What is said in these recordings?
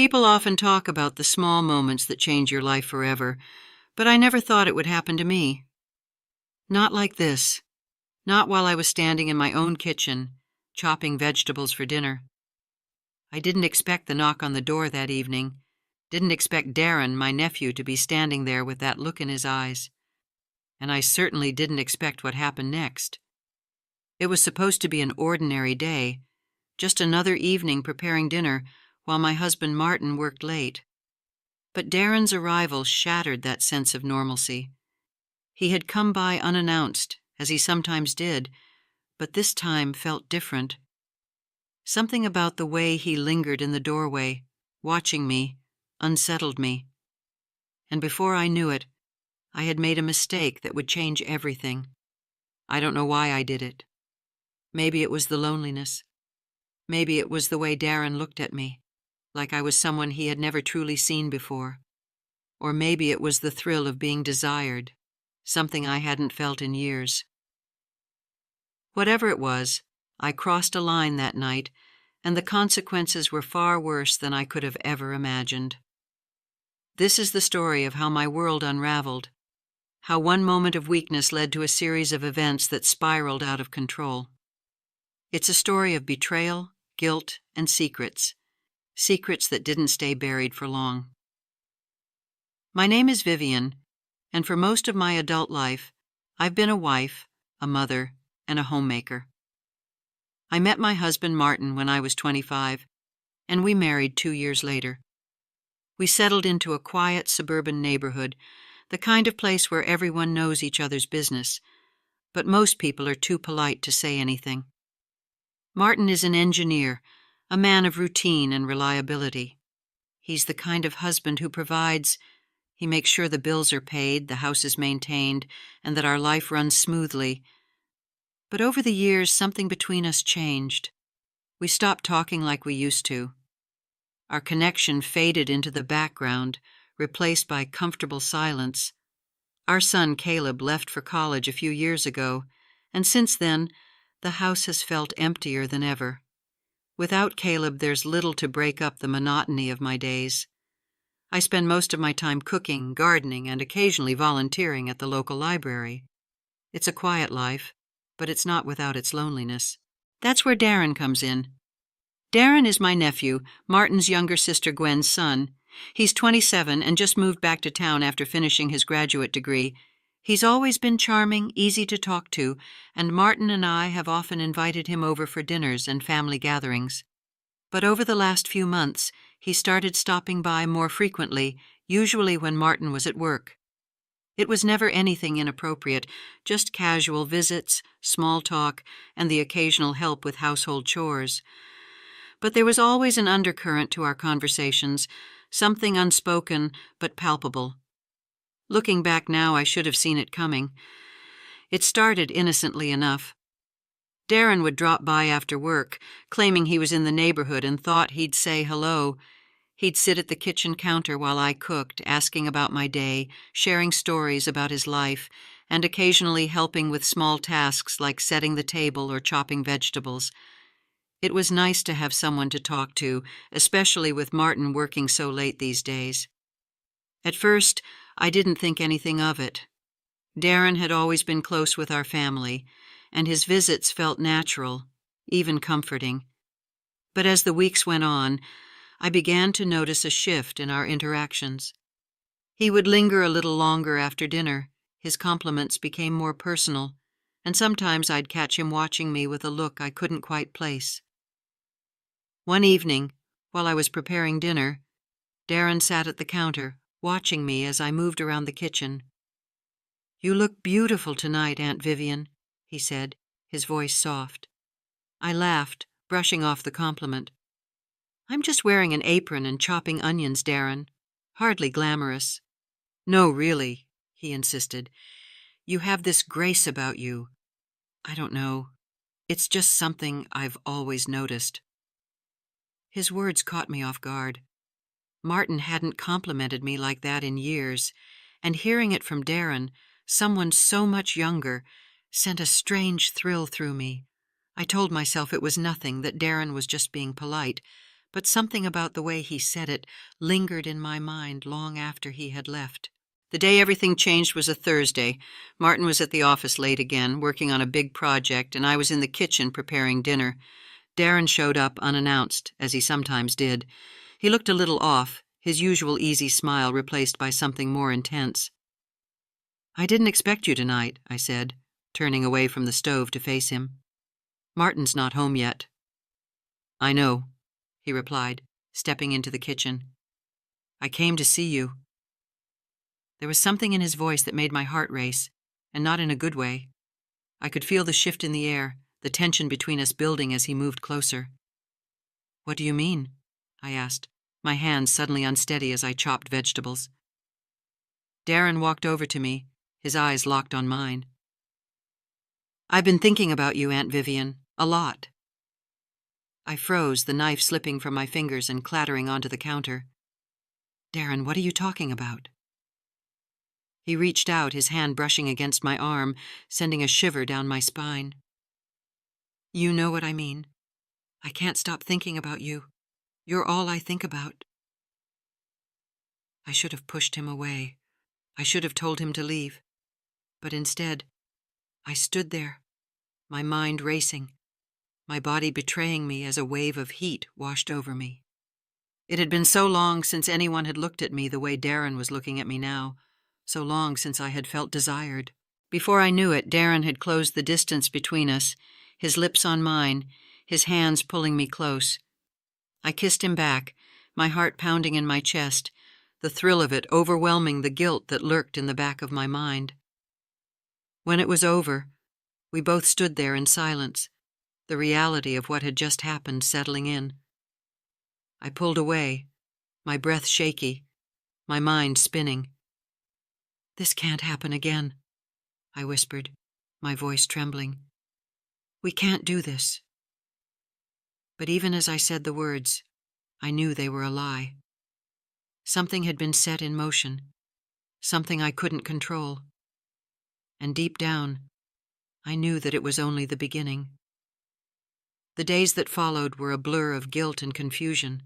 People often talk about the small moments that change your life forever, but I never thought it would happen to me. Not like this. Not while I was standing in my own kitchen, chopping vegetables for dinner. I didn't expect the knock on the door that evening. Didn't expect Darren, my nephew, to be standing there with that look in his eyes. And I certainly didn't expect what happened next. It was supposed to be an ordinary day, just another evening preparing dinner while my husband Martin worked late. But Darren's arrival shattered that sense of normalcy. He had come by unannounced, as he sometimes did, but this time felt different. Something about the way he lingered in the doorway, watching me, unsettled me. And before I knew it, I had made a mistake that would change everything. I don't know why I did it. Maybe it was the loneliness. Maybe it was the way Darren looked at me, like I was someone he had never truly seen before. Or maybe it was the thrill of being desired, something I hadn't felt in years. Whatever it was, I crossed a line that night, and the consequences were far worse than I could have ever imagined. This is the story of how my world unraveled, how one moment of weakness led to a series of events that spiraled out of control. It's a story of betrayal, guilt, and secrets that didn't stay buried for long. My name is Vivian, and for most of my adult life, I've been a wife, a mother, and a homemaker. I met my husband Martin when I was 25, and we married 2 years later. We settled into a quiet suburban neighborhood, the kind of place where everyone knows each other's business, but most people are too polite to say anything. Martin is an engineer, a man of routine and reliability. He's the kind of husband who provides. He makes sure the bills are paid, the house is maintained, and that our life runs smoothly. But over the years, something between us changed. We stopped talking like we used to. Our connection faded into the background, replaced by comfortable silence. Our son Caleb left for college a few years ago, and since then, the house has felt emptier than ever. Without Caleb, there's little to break up the monotony of my days. I spend most of my time cooking, gardening, and occasionally volunteering at the local library. It's a quiet life, but it's not without its loneliness. That's where Darren comes in. Darren is my nephew, Martin's younger sister Gwen's son. He's 27 and just moved back to town after finishing his graduate degree. He's always been charming, easy to talk to, and Martin and I have often invited him over for dinners and family gatherings. But over the last few months, he started stopping by more frequently, usually when Martin was at work. It was never anything inappropriate, just casual visits, small talk, and the occasional help with household chores. But there was always an undercurrent to our conversations, something unspoken but palpable. Looking back now, I should have seen it coming. It started innocently enough. Darren would drop by after work, claiming he was in the neighborhood and thought he'd say hello. He'd sit at the kitchen counter while I cooked, asking about my day, sharing stories about his life, and occasionally helping with small tasks like setting the table or chopping vegetables. It was nice to have someone to talk to, especially with Martin working so late these days. At first, I didn't think anything of it. Darren had always been close with our family, and his visits felt natural, even comforting. But as the weeks went on, I began to notice a shift in our interactions. He would linger a little longer after dinner, his compliments became more personal, and sometimes I'd catch him watching me with a look I couldn't quite place. One evening, while I was preparing dinner, Darren sat at the counter, watching me as I moved around the kitchen. "You look beautiful tonight, Aunt Vivian," he said, his voice soft. I laughed, brushing off the compliment. "I'm just wearing an apron and chopping onions, Darren. Hardly glamorous." "No, really," he insisted. "You have this grace about you. I don't know. It's just something I've always noticed." His words caught me off guard. Martin hadn't complimented me like that in years, and hearing it from Darren, someone so much younger, sent a strange thrill through me. I told myself it was nothing, that Darren was just being polite, but something about the way he said it lingered in my mind long after he had left. The day everything changed was a Thursday. Martin was at the office late again, working on a big project, and I was in the kitchen preparing dinner. Darren showed up unannounced, as he sometimes did. He looked a little off, his usual easy smile replaced by something more intense. "I didn't expect you tonight," I said, turning away from the stove to face him. "Martin's not home yet." "I know," he replied, stepping into the kitchen. "I came to see you." There was something in his voice that made my heart race, and not in a good way. I could feel the shift in the air, the tension between us building as he moved closer. "What do you mean?" I asked, my hands suddenly unsteady as I chopped vegetables. Darren walked over to me, his eyes locked on mine. "I've been thinking about you, Aunt Vivian, a lot." I froze, the knife slipping from my fingers and clattering onto the counter. "Darren, what are you talking about?" He reached out, his hand brushing against my arm, sending a shiver down my spine. "You know what I mean. I can't stop thinking about you. You're all I think about." I should have pushed him away. I should have told him to leave. But instead, I stood there, my mind racing, my body betraying me as a wave of heat washed over me. It had been so long since anyone had looked at me the way Darren was looking at me now, so long since I had felt desired. Before I knew it, Darren had closed the distance between us, his lips on mine, his hands pulling me close. I kissed him back, my heart pounding in my chest, the thrill of it overwhelming the guilt that lurked in the back of my mind. When it was over, we both stood there in silence, the reality of what had just happened settling in. I pulled away, my breath shaky, my mind spinning. "This can't happen again," I whispered, my voice trembling. "We can't do this." But even as I said the words, I knew they were a lie. Something had been set in motion, something I couldn't control. And deep down, I knew that it was only the beginning. The days that followed were a blur of guilt and confusion.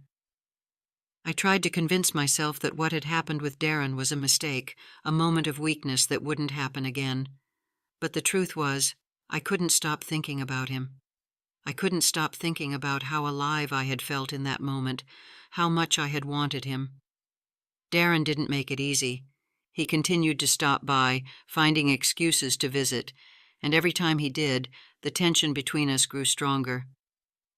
I tried to convince myself that what had happened with Darren was a mistake, a moment of weakness that wouldn't happen again. But the truth was, I couldn't stop thinking about him. I couldn't stop thinking about how alive I had felt in that moment, how much I had wanted him. Darren didn't make it easy. He continued to stop by, finding excuses to visit, and every time he did, the tension between us grew stronger.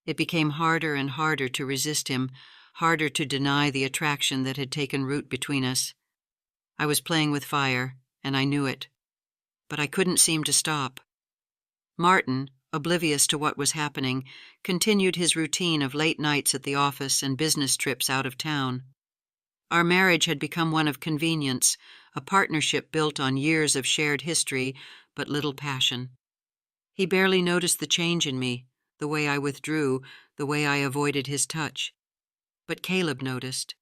It became harder and harder to resist him, harder to deny the attraction that had taken root between us. I was playing with fire, and I knew it. But I couldn't seem to stop. Martin, oblivious to what was happening, continued his routine of late nights at the office and business trips out of town. Our marriage had become one of convenience, a partnership built on years of shared history, but little passion. He barely noticed the change in me, the way I withdrew, the way I avoided his touch. But Caleb noticed.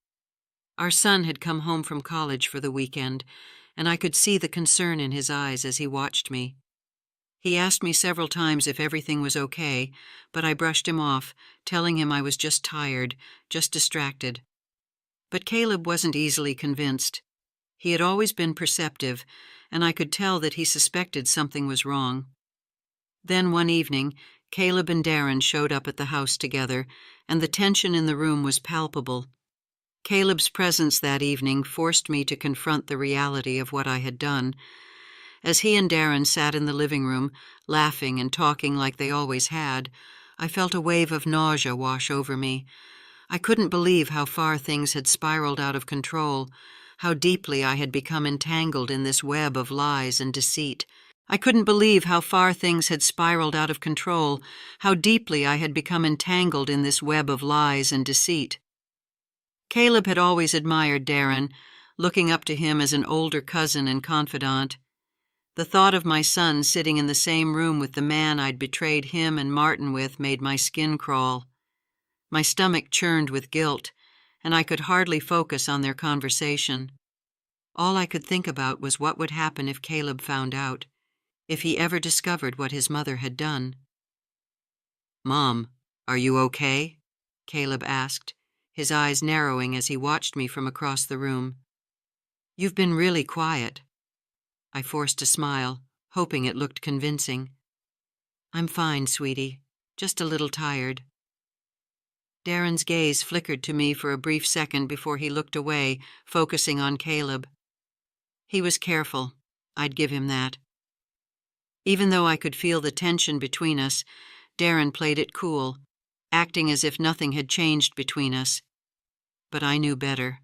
Our son had come home from college for the weekend, and I could see the concern in his eyes as he watched me. He asked me several times if everything was okay, but I brushed him off, telling him I was just tired, just distracted. But Caleb wasn't easily convinced. He had always been perceptive, and I could tell that he suspected something was wrong. Then one evening, Caleb and Darren showed up at the house together, and the tension in the room was palpable. Caleb's presence that evening forced me to confront the reality of what I had done. As he and Darren sat in the living room, laughing and talking like they always had, I felt a wave of nausea wash over me. I couldn't believe how far things had spiraled out of control, how deeply I had become entangled in this web of lies and deceit. I couldn't believe how far things had spiraled out of control, how deeply I had become entangled in this web of lies and deceit. Caleb had always admired Darren, looking up to him as an older cousin and confidant. The thought of my son sitting in the same room with the man I'd betrayed him and Martin with made my skin crawl. My stomach churned with guilt, and I could hardly focus on their conversation. All I could think about was what would happen if Caleb found out, if he ever discovered what his mother had done. "Mom, are you okay?" Caleb asked, his eyes narrowing as he watched me from across the room. "You've been really quiet." I forced a smile, hoping it looked convincing. "I'm fine, sweetie. Just a little tired." Darren's gaze flickered to me for a brief second before he looked away, focusing on Caleb. He was careful. I'd give him that. Even though I could feel the tension between us, Darren played it cool, acting as if nothing had changed between us. But I knew better.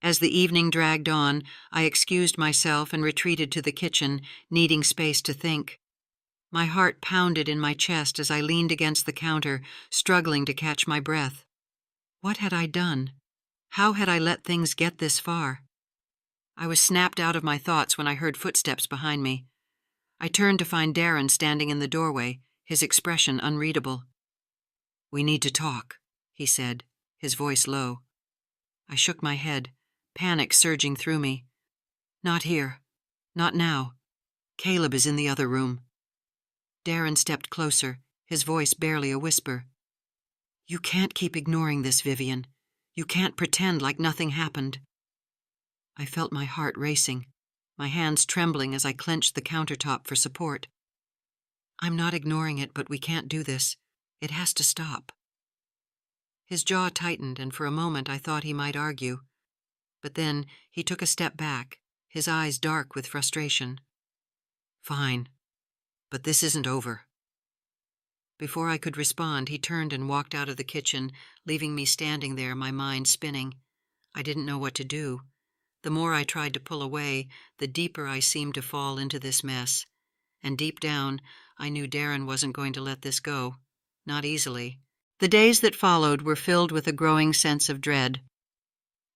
As the evening dragged on, I excused myself and retreated to the kitchen, needing space to think. My heart pounded in my chest as I leaned against the counter, struggling to catch my breath. What had I done? How had I let things get this far? I was snapped out of my thoughts when I heard footsteps behind me. I turned to find Darren standing in the doorway, his expression unreadable. "We need to talk," he said, his voice low. I shook my head, panic surging through me. "Not here. Not now. Caleb is in the other room." Darren stepped closer, his voice barely a whisper. "You can't keep ignoring this, Vivian. You can't pretend like nothing happened." I felt my heart racing, my hands trembling as I clenched the countertop for support. "I'm not ignoring it, but we can't do this. It has to stop." His jaw tightened, and for a moment I thought he might argue. But then he took a step back, his eyes dark with frustration. "Fine. But this isn't over." Before I could respond, he turned and walked out of the kitchen, leaving me standing there, my mind spinning. I didn't know what to do. The more I tried to pull away, the deeper I seemed to fall into this mess. And deep down, I knew Darren wasn't going to let this go. Not easily. The days that followed were filled with a growing sense of dread.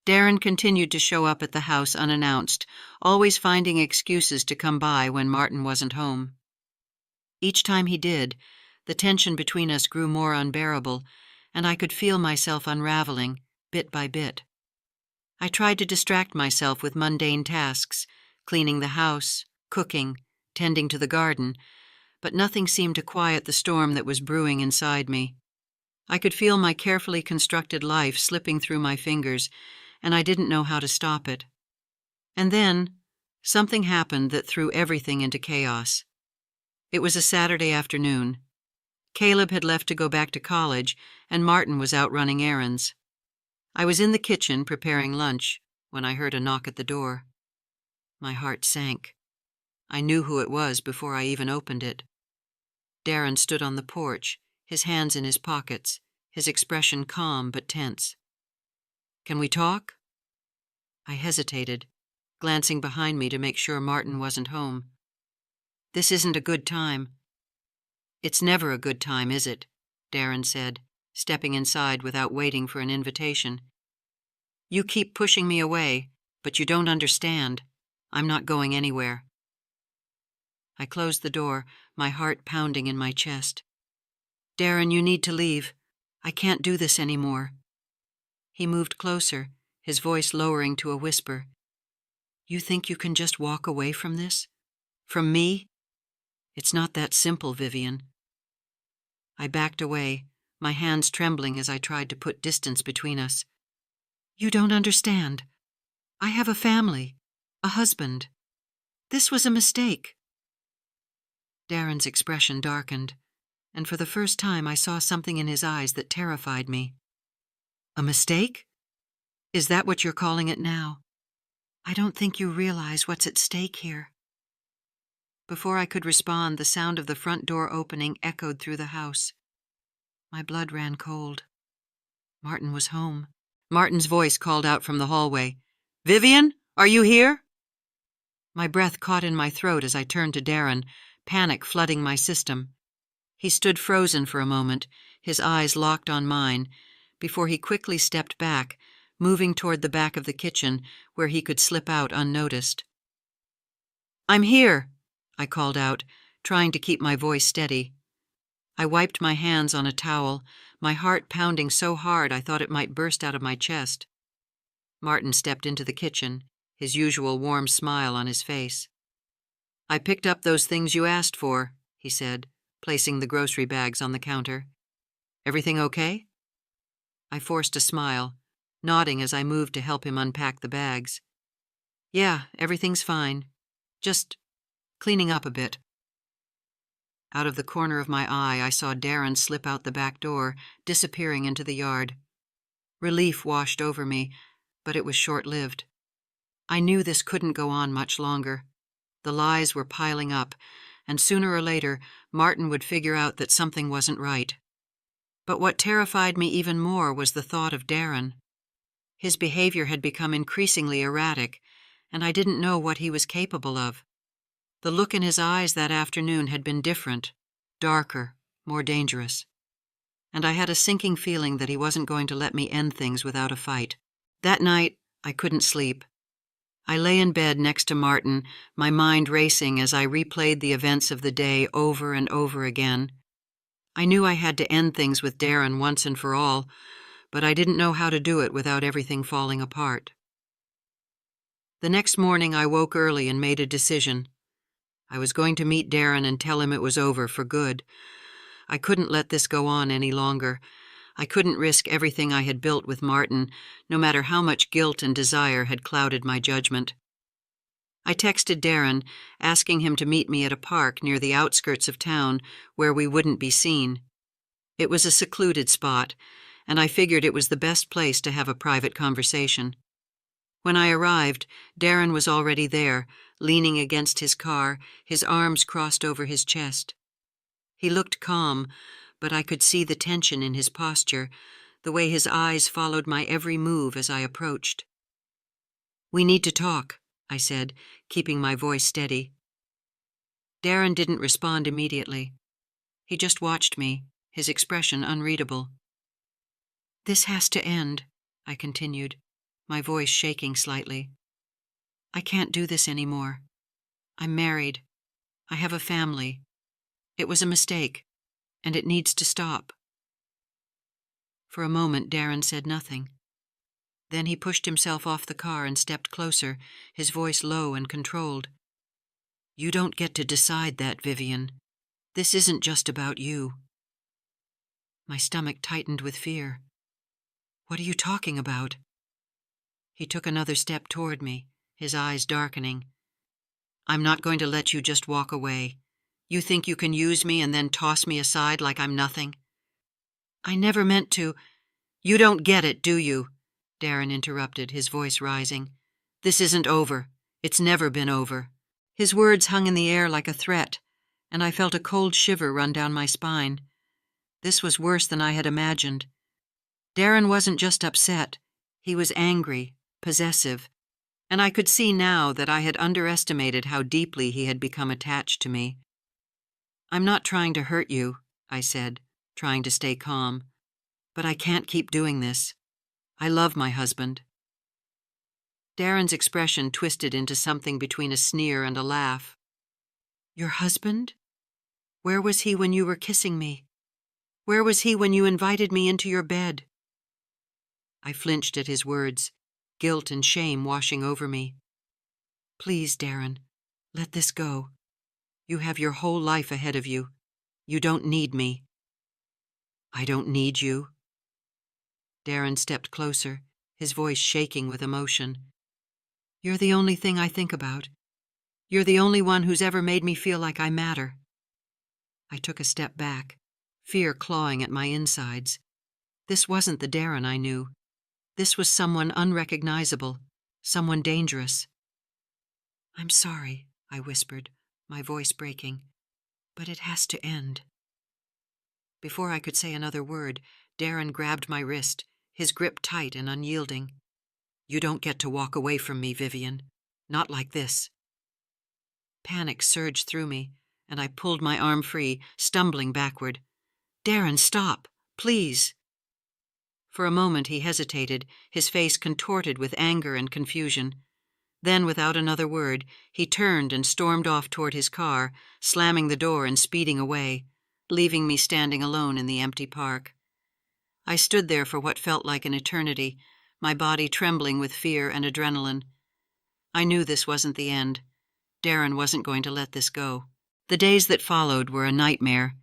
Darren continued to show up at the house unannounced, always finding excuses to come by when Martin wasn't home. Each time he did, the tension between us grew more unbearable, and I could feel myself unraveling, bit by bit. I tried to distract myself with mundane tasks, cleaning the house, cooking, tending to the garden, but nothing seemed to quiet the storm that was brewing inside me. I could feel my carefully constructed life slipping through my fingers, and I didn't know how to stop it. And then, something happened that threw everything into chaos. It was a Saturday afternoon. Caleb had left to go back to college, and Martin was out running errands. I was in the kitchen preparing lunch when I heard a knock at the door. My heart sank. I knew who it was before I even opened it. Darren stood on the porch, his hands in his pockets, his expression calm but tense. "Can we talk?" I hesitated, glancing behind me to make sure Martin wasn't home. "This isn't a good time." "It's never a good time, is it?" Darren said, stepping inside without waiting for an invitation. "You keep pushing me away, but you don't understand. I'm not going anywhere." I closed the door, my heart pounding in my chest. "Darren, you need to leave. I can't do this anymore." He moved closer, his voice lowering to a whisper. "You think you can just walk away from this? From me? It's not that simple, Vivian." I backed away, my hands trembling as I tried to put distance between us. "You don't understand. I have a family, a husband. This was a mistake." Darren's expression darkened, and for the first time I saw something in his eyes that terrified me. "A mistake? Is that what you're calling it now? I don't think you realize what's at stake here." Before I could respond, the sound of the front door opening echoed through the house. My blood ran cold. Martin was home. Martin's voice called out from the hallway. "Vivian, are you here?" My breath caught in my throat as I turned to Darren, panic flooding my system. He stood frozen for a moment, his eyes locked on mine, before he quickly stepped back, moving toward the back of the kitchen where he could slip out unnoticed. "I'm here," I called out, trying to keep my voice steady. I wiped my hands on a towel, my heart pounding so hard I thought it might burst out of my chest. Martin stepped into the kitchen, his usual warm smile on his face. "I picked up those things you asked for," he said, placing the grocery bags on the counter. "Everything okay?" I forced a smile, nodding as I moved to help him unpack the bags. Yeah, everything's fine. Just cleaning up a bit. Out of the corner of my eye, I saw Darren slip out the back door, disappearing into the yard. Relief washed over me, but it was short-lived. I knew this couldn't go on much longer. The lies were piling up, and sooner or later, Martin would figure out that something wasn't right. But what terrified me even more was the thought of Darren. His behavior had become increasingly erratic, and I didn't know what he was capable of. The look in his eyes that afternoon had been different, darker, more dangerous. And I had a sinking feeling that he wasn't going to let me end things without a fight. That night, I couldn't sleep. I lay in bed next to Martin, my mind racing as I replayed the events of the day over and over again. I knew I had to end things with Darren once and for all, but I didn't know how to do it without everything falling apart. The next morning I woke early and made a decision. I was going to meet Darren and tell him it was over for good. I couldn't let this go on any longer. I couldn't risk everything I had built with Martin, no matter how much guilt and desire had clouded my judgment. I texted Darren, asking him to meet me at a park near the outskirts of town where we wouldn't be seen. It was a secluded spot, and I figured it was the best place to have a private conversation. When I arrived, Darren was already there, leaning against his car, his arms crossed over his chest. He looked calm, but I could see the tension in his posture, the way his eyes followed my every move as I approached. "We need to talk," I said, keeping my voice steady. Darren didn't respond immediately. He just watched me, his expression unreadable. "This has to end," I continued, my voice shaking slightly. "I can't do this anymore. I'm married. I have a family. It was a mistake, and it needs to stop." For a moment, Darren said nothing. Then he pushed himself off the car and stepped closer, his voice low and controlled. "You don't get to decide that, Vivian. This isn't just about you." My stomach tightened with fear. "What are you talking about?" He took another step toward me, his eyes darkening. "I'm not going to let you just walk away. You think you can use me and then toss me aside like I'm nothing?" "I never meant to—" "You don't get it, do you?" Darren interrupted, his voice rising. "This isn't over. It's never been over." His words hung in the air like a threat, and I felt a cold shiver run down my spine. This was worse than I had imagined. Darren wasn't just upset. He was angry, possessive, and I could see now that I had underestimated how deeply he had become attached to me. "I'm not trying to hurt you," I said, trying to stay calm, "but I can't keep doing this. I love my husband." Darren's expression twisted into something between a sneer and a laugh. "Your husband? Where was he when you were kissing me? Where was he when you invited me into your bed?" I flinched at his words, guilt and shame washing over me. "Please, Darren, let this go. You have your whole life ahead of you. You don't need me." "I don't need you?" Darren stepped closer, his voice shaking with emotion. "You're the only thing I think about. You're the only one who's ever made me feel like I matter." I took a step back, fear clawing at my insides. This wasn't the Darren I knew. This was someone unrecognizable, someone dangerous. "I'm sorry," I whispered, my voice breaking, "but it has to end." Before I could say another word, Darren grabbed my wrist, his grip tight and unyielding. "You don't get to walk away from me, Vivian. Not like this." Panic surged through me, and I pulled my arm free, stumbling backward. "Darren, stop! Please!" For a moment he hesitated, his face contorted with anger and confusion. Then, without another word, he turned and stormed off toward his car, slamming the door and speeding away, leaving me standing alone in the empty park. I stood there for what felt like an eternity, my body trembling with fear and adrenaline. I knew this wasn't the end. Darren wasn't going to let this go. The days that followed were a nightmare.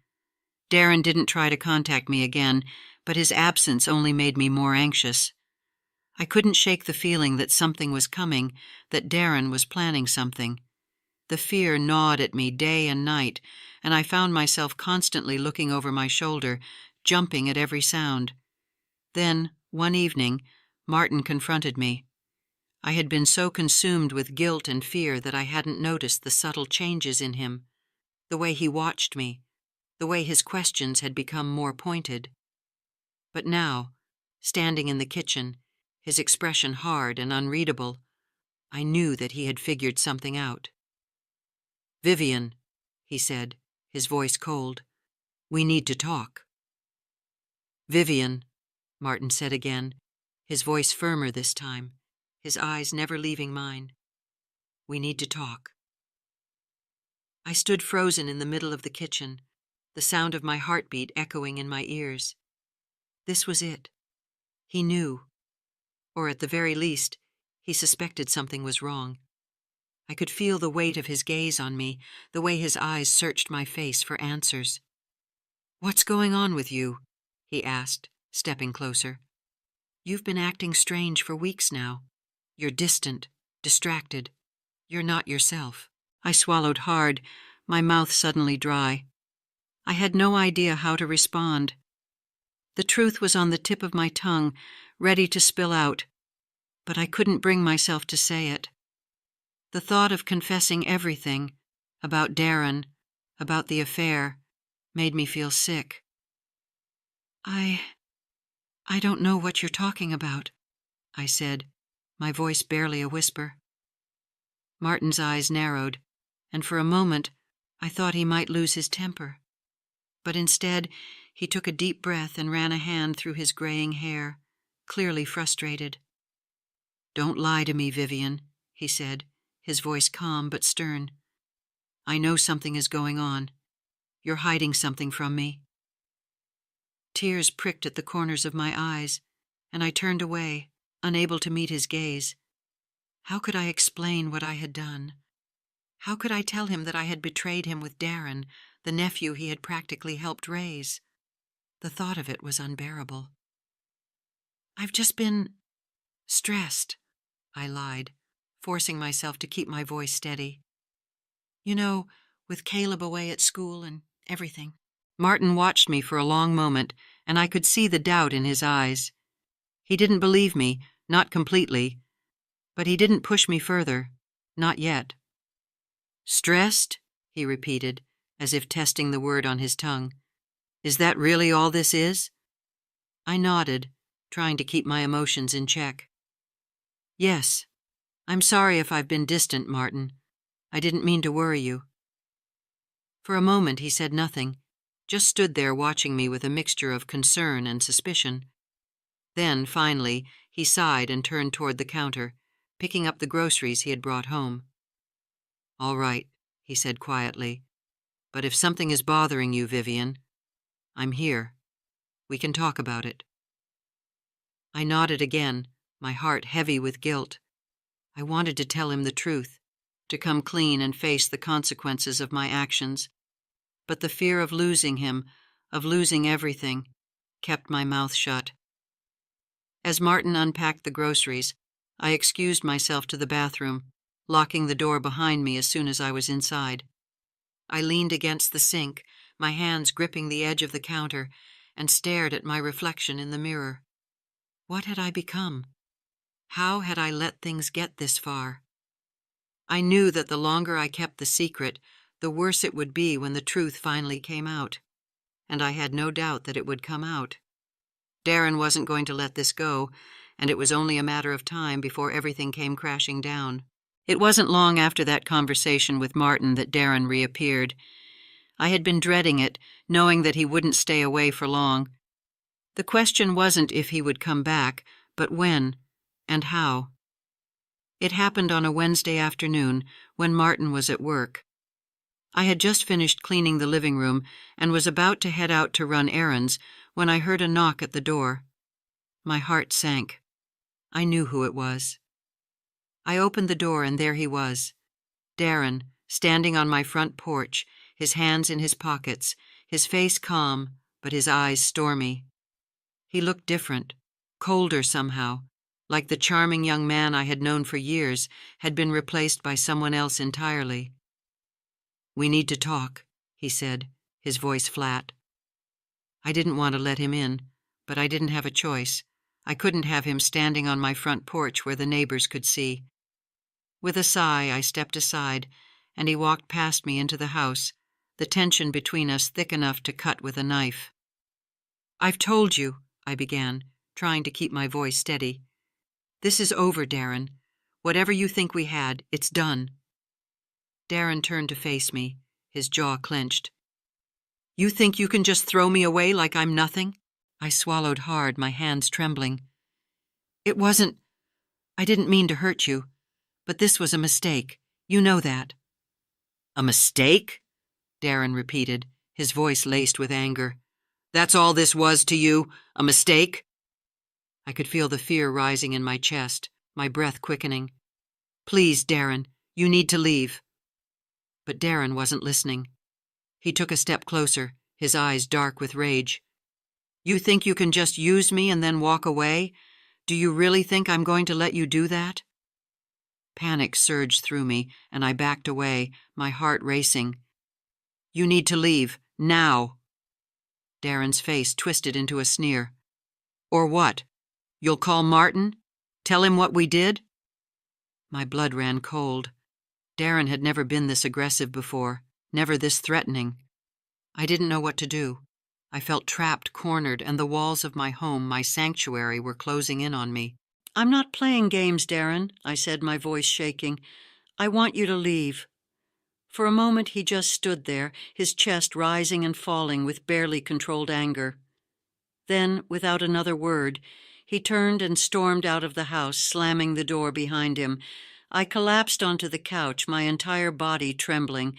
Darren didn't try to contact me again, but his absence only made me more anxious. I couldn't shake the feeling that something was coming, that Darren was planning something. The fear gnawed at me day and night, and I found myself constantly looking over my shoulder, jumping at every sound. Then, one evening, Martin confronted me. I had been so consumed with guilt and fear that I hadn't noticed the subtle changes in him, the way he watched me, the way his questions had become more pointed. But now, standing in the kitchen, his expression hard and unreadable, I knew that he had figured something out. "Vivian," he said, his voice cold, "we need to talk." "Vivian," Martin said again, his voice firmer this time, his eyes never leaving mine. "We need to talk." I stood frozen in the middle of the kitchen, the sound of my heartbeat echoing in my ears. This was it. He knew. Or at the very least, he suspected something was wrong. I could feel the weight of his gaze on me, the way his eyes searched my face for answers. "What's going on with you?" he asked, stepping closer. "You've been acting strange for weeks now. You're distant, distracted. You're not yourself." I swallowed hard, my mouth suddenly dry. I had no idea how to respond. The truth was on the tip of my tongue, ready to spill out, but I couldn't bring myself to say it. The thought of confessing everything, about Darren, about the affair, made me feel sick. I don't know what you're talking about," I said, my voice barely a whisper. Martin's eyes narrowed, and for a moment I thought he might lose his temper. But instead, he took a deep breath and ran a hand through his graying hair, clearly frustrated. "Don't lie to me, Vivian," he said, his voice calm but stern. "I know something is going on. You're hiding something from me." Tears pricked at the corners of my eyes, and I turned away, unable to meet his gaze. How could I explain what I had done? How could I tell him that I had betrayed him with Darren, the nephew he had practically helped raise? The thought of it was unbearable. "I've just been stressed," I lied, forcing myself to keep my voice steady. "You know, with Caleb away at school and everything." Martin watched me for a long moment, and I could see the doubt in his eyes. He didn't believe me, not completely, but he didn't push me further, not yet. "Stressed?" he repeated, as if testing the word on his tongue. "Is that really all this is?" I nodded, trying to keep my emotions in check. "Yes. I'm sorry if I've been distant, Martin. I didn't mean to worry you." For a moment he said nothing, just stood there watching me with a mixture of concern and suspicion. Then, finally, he sighed and turned toward the counter, picking up the groceries he had brought home. "All right," he said quietly. "But if something is bothering you, Vivian, I'm here. We can talk about it." I nodded again, my heart heavy with guilt. I wanted to tell him the truth, to come clean and face the consequences of my actions. But the fear of losing him, of losing everything, kept my mouth shut. As Martin unpacked the groceries, I excused myself to the bathroom, locking the door behind me as soon as I was inside. I leaned against the sink, my hands gripping the edge of the counter, and stared at my reflection in the mirror. What had I become? How had I let things get this far? I knew that the longer I kept the secret, the worse it would be when the truth finally came out. And I had no doubt that it would come out. Darren wasn't going to let this go, and it was only a matter of time before everything came crashing down. It wasn't long after that conversation with Martin that Darren reappeared. I had been dreading it, knowing that he wouldn't stay away for long. The question wasn't if he would come back, but when, and how. It happened on a Wednesday afternoon, when Martin was at work. I had just finished cleaning the living room and was about to head out to run errands when I heard a knock at the door. My heart sank. I knew who it was. I opened the door and there he was, Darren, standing on my front porch, his hands in his pockets, his face calm, but his eyes stormy. He looked different, colder somehow, like the charming young man I had known for years had been replaced by someone else entirely. "We need to talk," he said, his voice flat. I didn't want to let him in, but I didn't have a choice. I couldn't have him standing on my front porch where the neighbors could see. With a sigh, I stepped aside, and he walked past me into the house, the tension between us thick enough to cut with a knife. "I've told you," I began, trying to keep my voice steady. "This is over, Darren. Whatever you think we had, it's done." Darren turned to face me, his jaw clenched. "You think you can just throw me away like I'm nothing?" I swallowed hard, my hands trembling. I didn't mean to hurt you, but this was a mistake. You know that." "A mistake?" Darren repeated, his voice laced with anger. "That's all this was to you? A mistake?" I could feel the fear rising in my chest, my breath quickening. "Please, Darren, you need to leave." But Darren wasn't listening. He took a step closer, his eyes dark with rage. "You think you can just use me and then walk away? Do you really think I'm going to let you do that?" Panic surged through me, and I backed away, my heart racing. "You need to leave, now." Darren's face twisted into a sneer. "Or what? You'll call Martin? Tell him what we did?" My blood ran cold. Darren had never been this aggressive before, never this threatening. I didn't know what to do. I felt trapped, cornered, and the walls of my home, my sanctuary, were closing in on me. "I'm not playing games, Darren," I said, my voice shaking. "I want you to leave." For a moment he just stood there, his chest rising and falling with barely controlled anger. Then, without another word, he turned and stormed out of the house, slamming the door behind him. I collapsed onto the couch, my entire body trembling.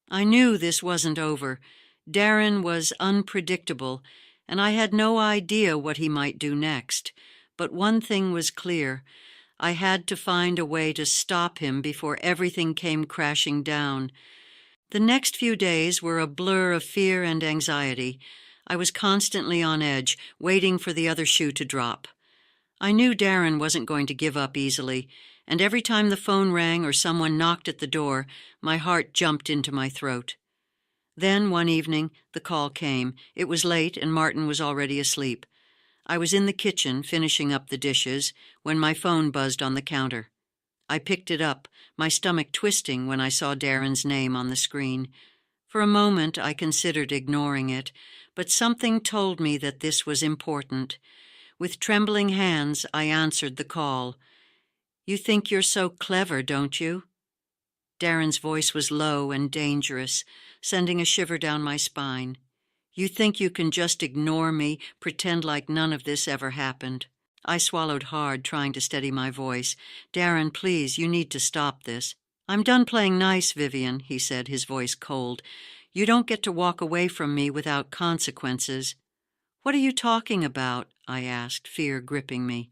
I knew this wasn't over. Darren was unpredictable, and I had no idea what he might do next. But one thing was clear. I had to find a way to stop him before everything came crashing down. The next few days were a blur of fear and anxiety. I was constantly on edge, waiting for the other shoe to drop. I knew Darren wasn't going to give up easily, and every time the phone rang or someone knocked at the door, my heart jumped into my throat. Then, one evening, the call came. It was late, and Martin was already asleep. I was in the kitchen, finishing up the dishes, when my phone buzzed on the counter. I picked it up, my stomach twisting when I saw Darren's name on the screen. For a moment, I considered ignoring it, but something told me that this was important. With trembling hands, I answered the call. "You think you're so clever, don't you?" Darren's voice was low and dangerous, sending a shiver down my spine. "You think you can just ignore me, pretend like none of this ever happened?" I swallowed hard, trying to steady my voice. "Darren, please, you need to stop this." "I'm done playing nice, Vivian," he said, his voice cold. "You don't get to walk away from me without consequences." "What are you talking about?" I asked, fear gripping me.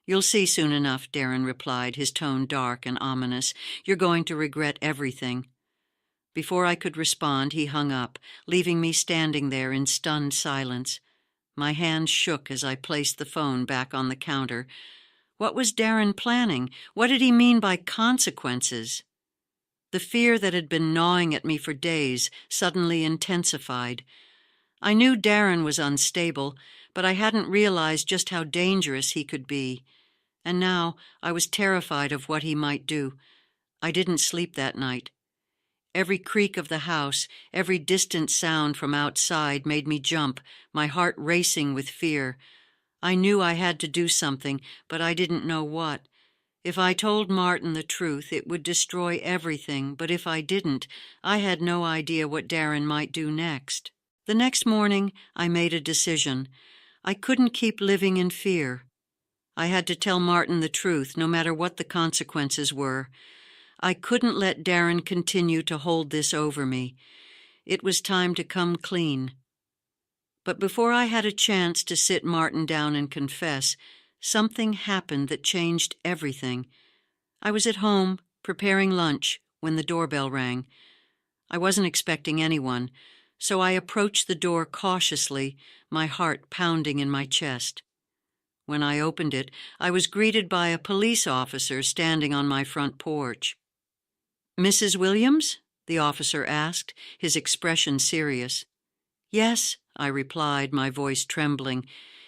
"You'll see soon enough," Darren replied, his tone dark and ominous. "You're going to regret everything." Before I could respond, he hung up, leaving me standing there in stunned silence. My hands shook as I placed the phone back on the counter. What was Darren planning? What did he mean by consequences? The fear that had been gnawing at me for days suddenly intensified. I knew Darren was unstable, but I hadn't realized just how dangerous he could be. And now I was terrified of what he might do. I didn't sleep that night. Every creak of the house, every distant sound from outside made me jump, my heart racing with fear. I knew I had to do something, but I didn't know what. If I told Martin the truth, it would destroy everything, but if I didn't, I had no idea what Darren might do next. The next morning, I made a decision. I couldn't keep living in fear. I had to tell Martin the truth, no matter what the consequences were. I couldn't let Darren continue to hold this over me. It was time to come clean. But before I had a chance to sit Martin down and confess, something happened that changed everything. I was at home, preparing lunch, when the doorbell rang. I wasn't expecting anyone, So I approached the door cautiously, my heart pounding in my chest. When I opened it, I was greeted by a police officer standing on my front porch. "Mrs. Williams?" the officer asked, his expression serious. "Yes," I replied, my voice trembling.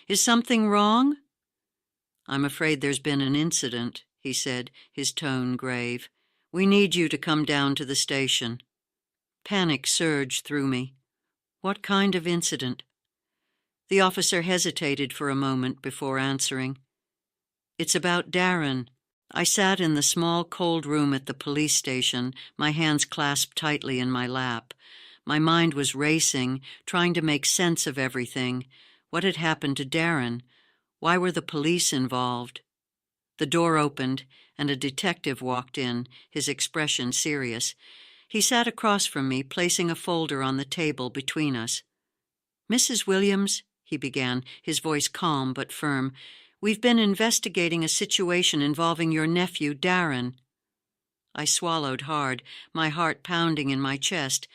"Is something wrong?" "I'm afraid there's been an incident," he said, his tone grave. "We need you to come down to the station." Panic surged through me. What kind of incident? The officer hesitated for a moment before answering. "It's about Darren." I sat in the small, cold room at the police station, my hands clasped tightly in my lap. My mind was racing, trying to make sense of everything. What had happened to Darren? Why were the police involved? The door opened, and a detective walked in, his expression serious. He sat across from me, placing a folder on the table between us. "Mrs. Williams," he began, his voice calm but firm, "we've been investigating a situation involving your nephew, Darren." I swallowed hard, my heart pounding in my chest.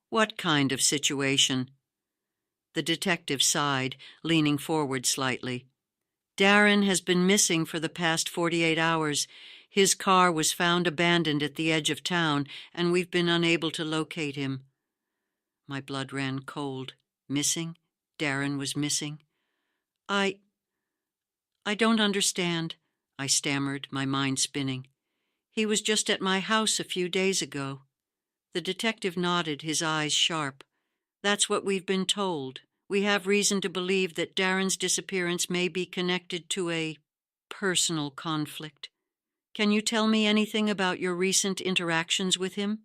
"What kind of situation?" The detective sighed, leaning forward slightly. "Darren has been missing for the past 48 hours. His car was found abandoned at the edge of town, and we've been unable to locate him." My blood ran cold. Missing? Darren was missing? I don't understand," I stammered, my mind spinning. "He was just at my house a few days ago." The detective nodded, his eyes sharp. "That's what we've been told. We have reason to believe that Darren's disappearance may be connected to a personal conflict. Can you tell me anything about your recent interactions with him?"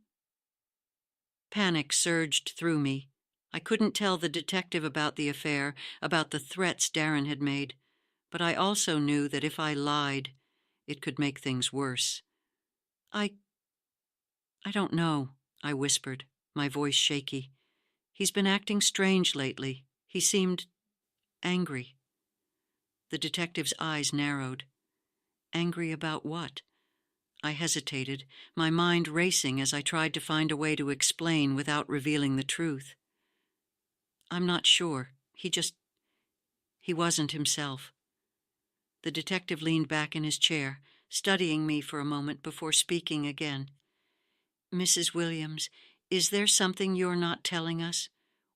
Panic surged through me. I couldn't tell the detective about the affair, about the threats Darren had made, but I also knew that if I lied, it could make things worse. I don't know," I whispered, my voice shaky. "He's been acting strange lately. He seemed angry." The detective's eyes narrowed. Angry about what? I hesitated, my mind racing as I tried to find a way to explain without revealing the truth. "I'm not sure. He wasn't himself." The detective leaned back in his chair, studying me for a moment before speaking again. "Mrs. Williams, is there something you're not telling us?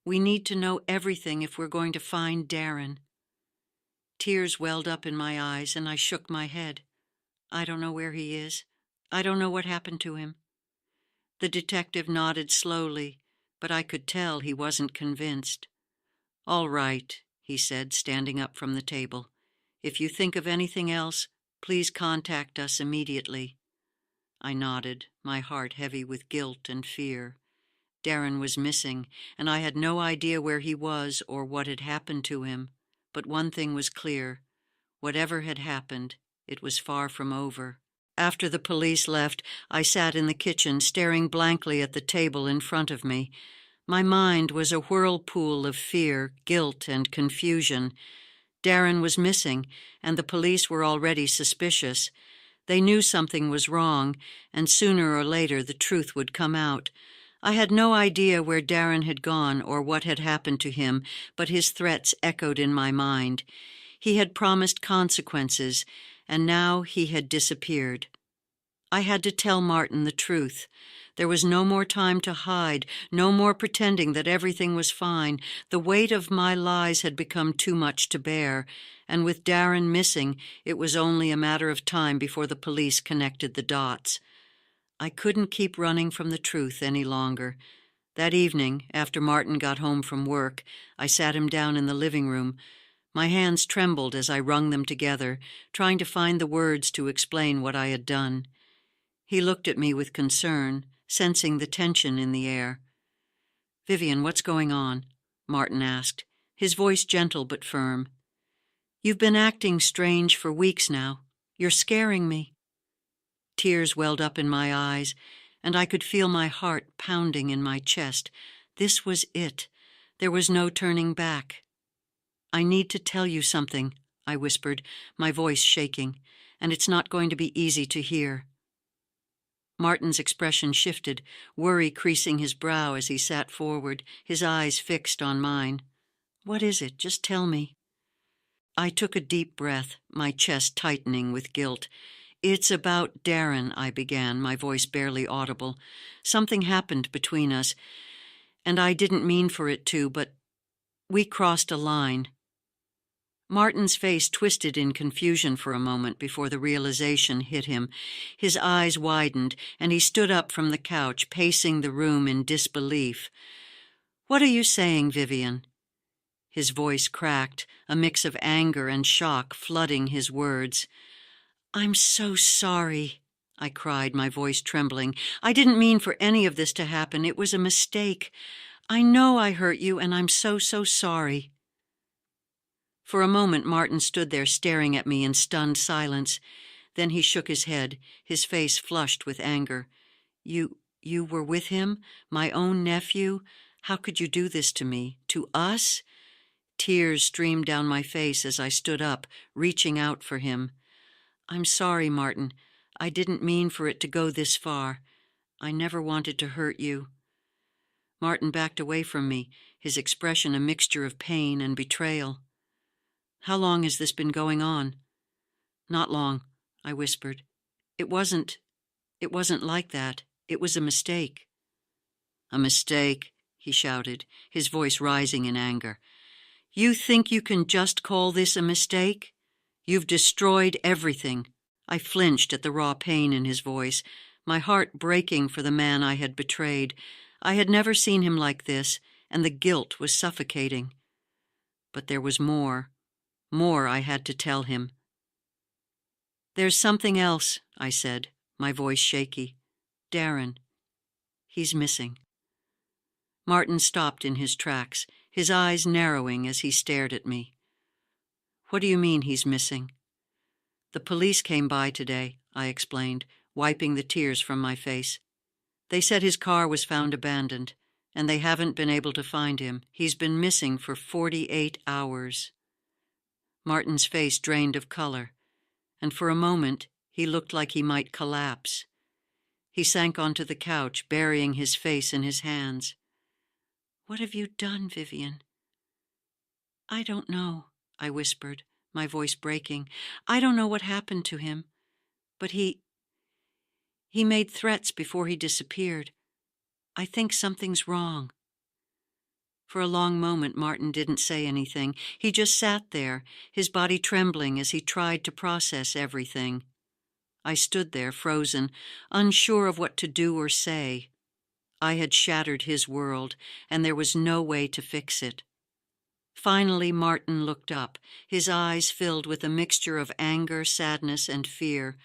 We need to know everything if we're going to find Darren." Tears welled up in my eyes, and I shook my head. "I don't know where he is. I don't know what happened to him." The detective nodded slowly, but I could tell he wasn't convinced. "All right," he said, standing up from the table. "If you think of anything else, please contact us immediately." I nodded, my heart heavy with guilt and fear. Darren was missing, and I had no idea where he was or what had happened to him. But one thing was clear. Whatever had happened, it was far from over. After the police left, I sat in the kitchen, staring blankly at the table in front of me. My mind was a whirlpool of fear, guilt, and confusion. Darren was missing, and the police were already suspicious. They knew something was wrong, and sooner or later the truth would come out. I had no idea where Darren had gone or what had happened to him, but his threats echoed in my mind. He had promised consequences, and now he had disappeared. I had to tell Martin the truth. There was no more time to hide, no more pretending that everything was fine. The weight of my lies had become too much to bear, and with Darren missing, it was only a matter of time before the police connected the dots. I couldn't keep running from the truth any longer. That evening, after Martin got home from work, I sat him down in the living room. My hands trembled as I wrung them together, trying to find the words to explain what I had done. He looked at me with concern, sensing the tension in the air. "Vivian, what's going on?" Martin asked, his voice gentle but firm. "You've been acting strange for weeks now. You're scaring me." Tears welled up in my eyes, and I could feel my heart pounding in my chest. This was it. There was no turning back. "I need to tell you something," I whispered, my voice shaking, "and it's not going to be easy to hear." Martin's expression shifted, worry creasing his brow as he sat forward, his eyes fixed on mine. "What is it? Just tell me." I took a deep breath, my chest tightening with guilt. "It's about Darren," I began, my voice barely audible. "Something happened between us, and I didn't mean for it to, but we crossed a line." Martin's face twisted in confusion for a moment before the realization hit him. His eyes widened, and he stood up from the couch, pacing the room in disbelief. "What are you saying, Vivian?" His voice cracked, a mix of anger and shock flooding his words. "I'm so sorry," I cried, my voice trembling. "I didn't mean for any of this to happen. It was a mistake. I know I hurt you, and I'm so sorry." For a moment, Martin stood there staring at me in stunned silence. Then he shook his head, his face flushed with anger. You were with him? My own nephew? How could you do this to me? To us?" Tears streamed down my face as I stood up, reaching out for him. "I'm sorry, Martin. I didn't mean for it to go this far. I never wanted to hurt you." Martin backed away from me, his expression a mixture of pain and betrayal. "How long has this been going on?" "Not long," I whispered. It wasn't like that. It was a mistake." "A mistake," he shouted, his voice rising in anger. "You think you can just call this a mistake? You've destroyed everything." I flinched at the raw pain in his voice, my heart breaking for the man I had betrayed. I had never seen him like this, and the guilt was suffocating. But there was more I had to tell him. "There's something else," I said, my voice shaky. "Darren. He's missing." Martin stopped in his tracks, his eyes narrowing as he stared at me. "What do you mean he's missing?" "The police came by today," I explained, wiping the tears from my face. "They said his car was found abandoned, and they haven't been able to find him. He's been missing for 48 hours. Martin's face drained of color, and for a moment he looked like he might collapse. He sank onto the couch, burying his face in his hands. "What have you done, Vivian?" "I don't know," I whispered, my voice breaking. "I don't know what happened to him, but he made threats before he disappeared. I think something's wrong." For a long moment, Martin didn't say anything. He just sat there, his body trembling as he tried to process everything. I stood there, frozen, unsure of what to do or say. I had shattered his world, and there was no way to fix it. Finally, Martin looked up, his eyes filled with a mixture of anger, sadness, and fear.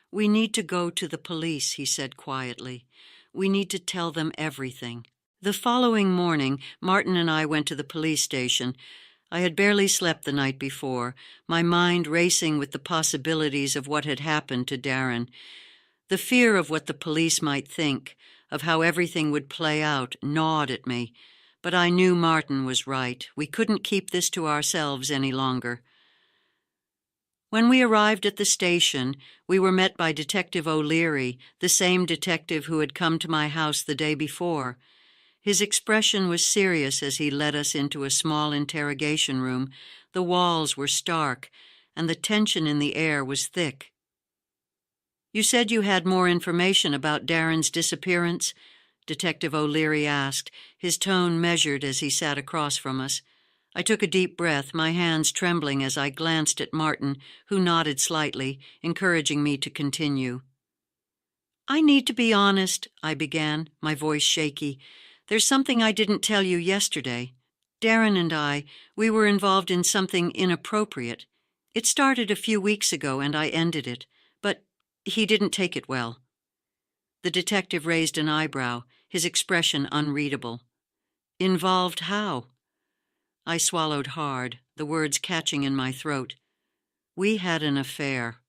"We need to go to the police," he said quietly. "We need to tell them everything." The following morning, Martin and I went to the police station. I had barely slept the night before, my mind racing with the possibilities of what had happened to Darren. The fear of what the police might think, of how everything would play out, gnawed at me. But I knew Martin was right. We couldn't keep this to ourselves any longer. When we arrived at the station, we were met by Detective O'Leary, the same detective who had come to my house the day before. His expression was serious as he led us into a small interrogation room. The walls were stark, and the tension in the air was thick. "You said you had more information about Darren's disappearance?" Detective O'Leary asked, his tone measured as he sat across from us. I took a deep breath, my hands trembling as I glanced at Martin, who nodded slightly, encouraging me to continue. "I need to be honest," I began, my voice shaky. "There's something I didn't tell you yesterday. Darren and we were involved in something inappropriate. It started a few weeks ago, and I ended it. But he didn't take it well." The detective raised an eyebrow, his expression unreadable. "Involved how?" I swallowed hard, the words catching in my throat. "We had an affair."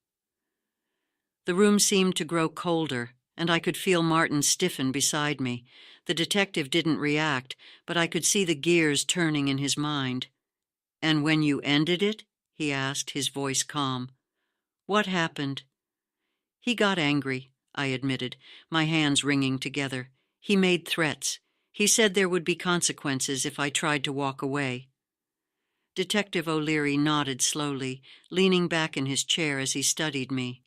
The room seemed to grow colder, and I could feel Martin stiffen beside me. The detective didn't react, but I could see the gears turning in his mind. "And when you ended it?" he asked, his voice calm. "What happened?" "He got angry," I admitted, my hands wringing together. "He made threats. He said there would be consequences if I tried to walk away." Detective O'Leary nodded slowly, leaning back in his chair as he studied me.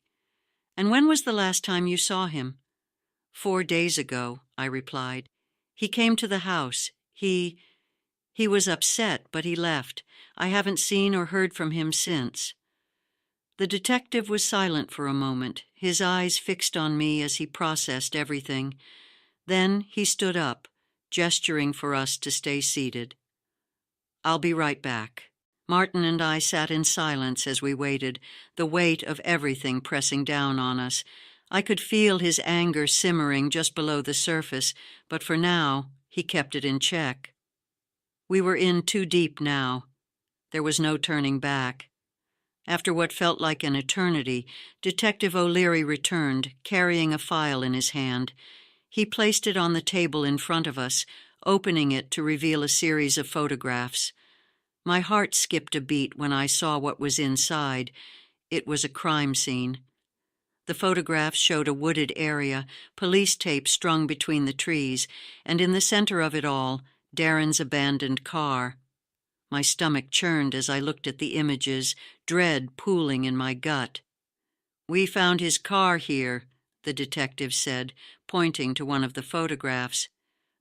"And when was the last time you saw him?" 4 days ago," I replied. "He came to the house. He was upset, but he left. I haven't seen or heard from him since." The detective was silent for a moment, his eyes fixed on me as he processed everything. Then he stood up, gesturing for us to stay seated. "I'll be right back." Martin and I sat in silence as we waited, the weight of everything pressing down on us. I could feel his anger simmering just below the surface, but for now, he kept it in check. We were in too deep now. There was no turning back. After what felt like an eternity, Detective O'Leary returned, carrying a file in his hand. He placed it on the table in front of us, opening it to reveal a series of photographs. My heart skipped a beat when I saw what was inside. It was a crime scene. The photographs showed a wooded area, police tape strung between the trees, and in the center of it all, Darren's abandoned car. My stomach churned as I looked at the images, dread pooling in my gut. "We found his car here," the detective said, pointing to one of the photographs.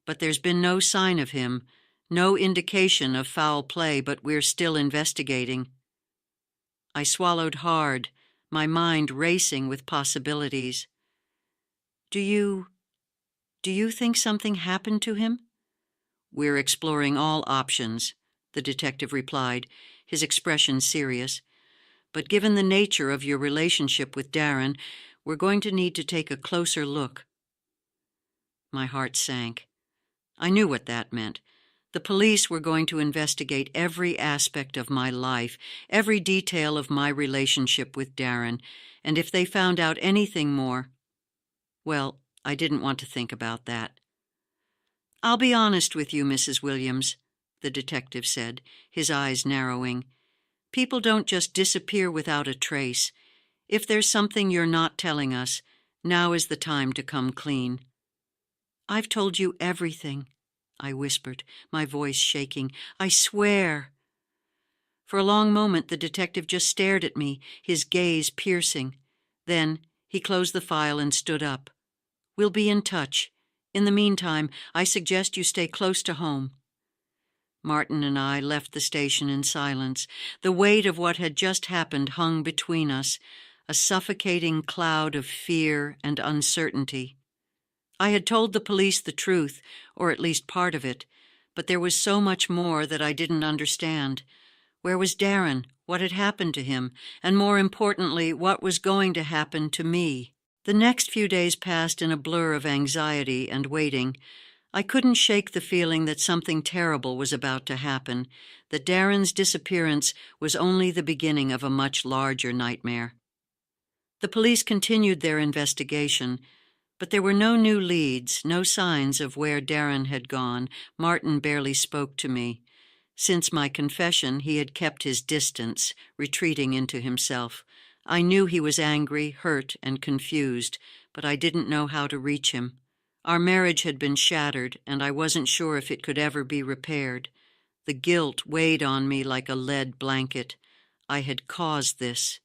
"But there's been no sign of him, no indication of foul play, but we're still investigating." I swallowed hard, my mind racing with possibilities. Do you think something happened to him?" "We're exploring all options," the detective replied, his expression serious. "But given the nature of your relationship with Darren, we're going to need to take a closer look." My heart sank. I knew what that meant. The police were going to investigate every aspect of my life, every detail of my relationship with Darren, and if they found out anything more, well, I didn't want to think about that. "I'll be honest with you, Mrs. Williams," the detective said, his eyes narrowing. "People don't just disappear without a trace. If there's something you're not telling us, now is the time to come clean." "I've told you everything," I whispered, my voice shaking. "I swear." For a long moment the detective just stared at me, his gaze piercing. Then he closed the file and stood up. "We'll be in touch. In the meantime, I suggest you stay close to home." Martin and I left the station in silence. The weight of what had just happened hung between us, a suffocating cloud of fear and uncertainty. I had told the police the truth, or at least part of it, but there was so much more that I didn't understand. Where was Darren? What had happened to him? And more importantly, what was going to happen to me? The next few days passed in a blur of anxiety and waiting. I couldn't shake the feeling that something terrible was about to happen, that Darren's disappearance was only the beginning of a much larger nightmare. The police continued their investigation, but there were no new leads, no signs of where Darren had gone. Martin barely spoke to me. Since my confession, he had kept his distance, retreating into himself. I knew he was angry, hurt, and confused, but I didn't know how to reach him. Our marriage had been shattered, and I wasn't sure if it could ever be repaired. The guilt weighed on me like a lead blanket. I had caused this.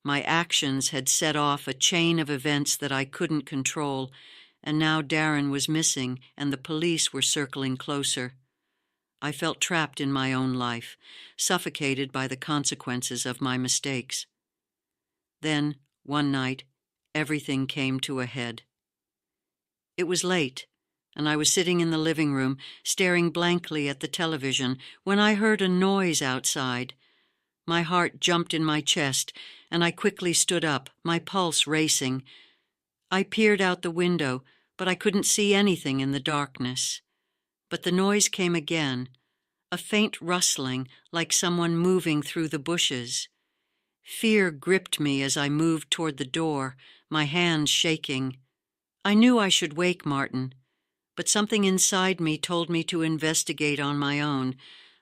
My actions had set off a chain of events that I couldn't control, and now Darren was missing, and the police were circling closer. I felt trapped in my own life, suffocated by the consequences of my mistakes. Then, one night, everything came to a head. It was late, and I was sitting in the living room, staring blankly at the television, when I heard a noise outside. My heart jumped in my chest, and I quickly stood up, my pulse racing. I peered out the window, but I couldn't see anything in the darkness. But the noise came again, a faint rustling, like someone moving through the bushes. Fear gripped me as I moved toward the door, my hands shaking. I knew I should wake Martin, but something inside me told me to investigate on my own.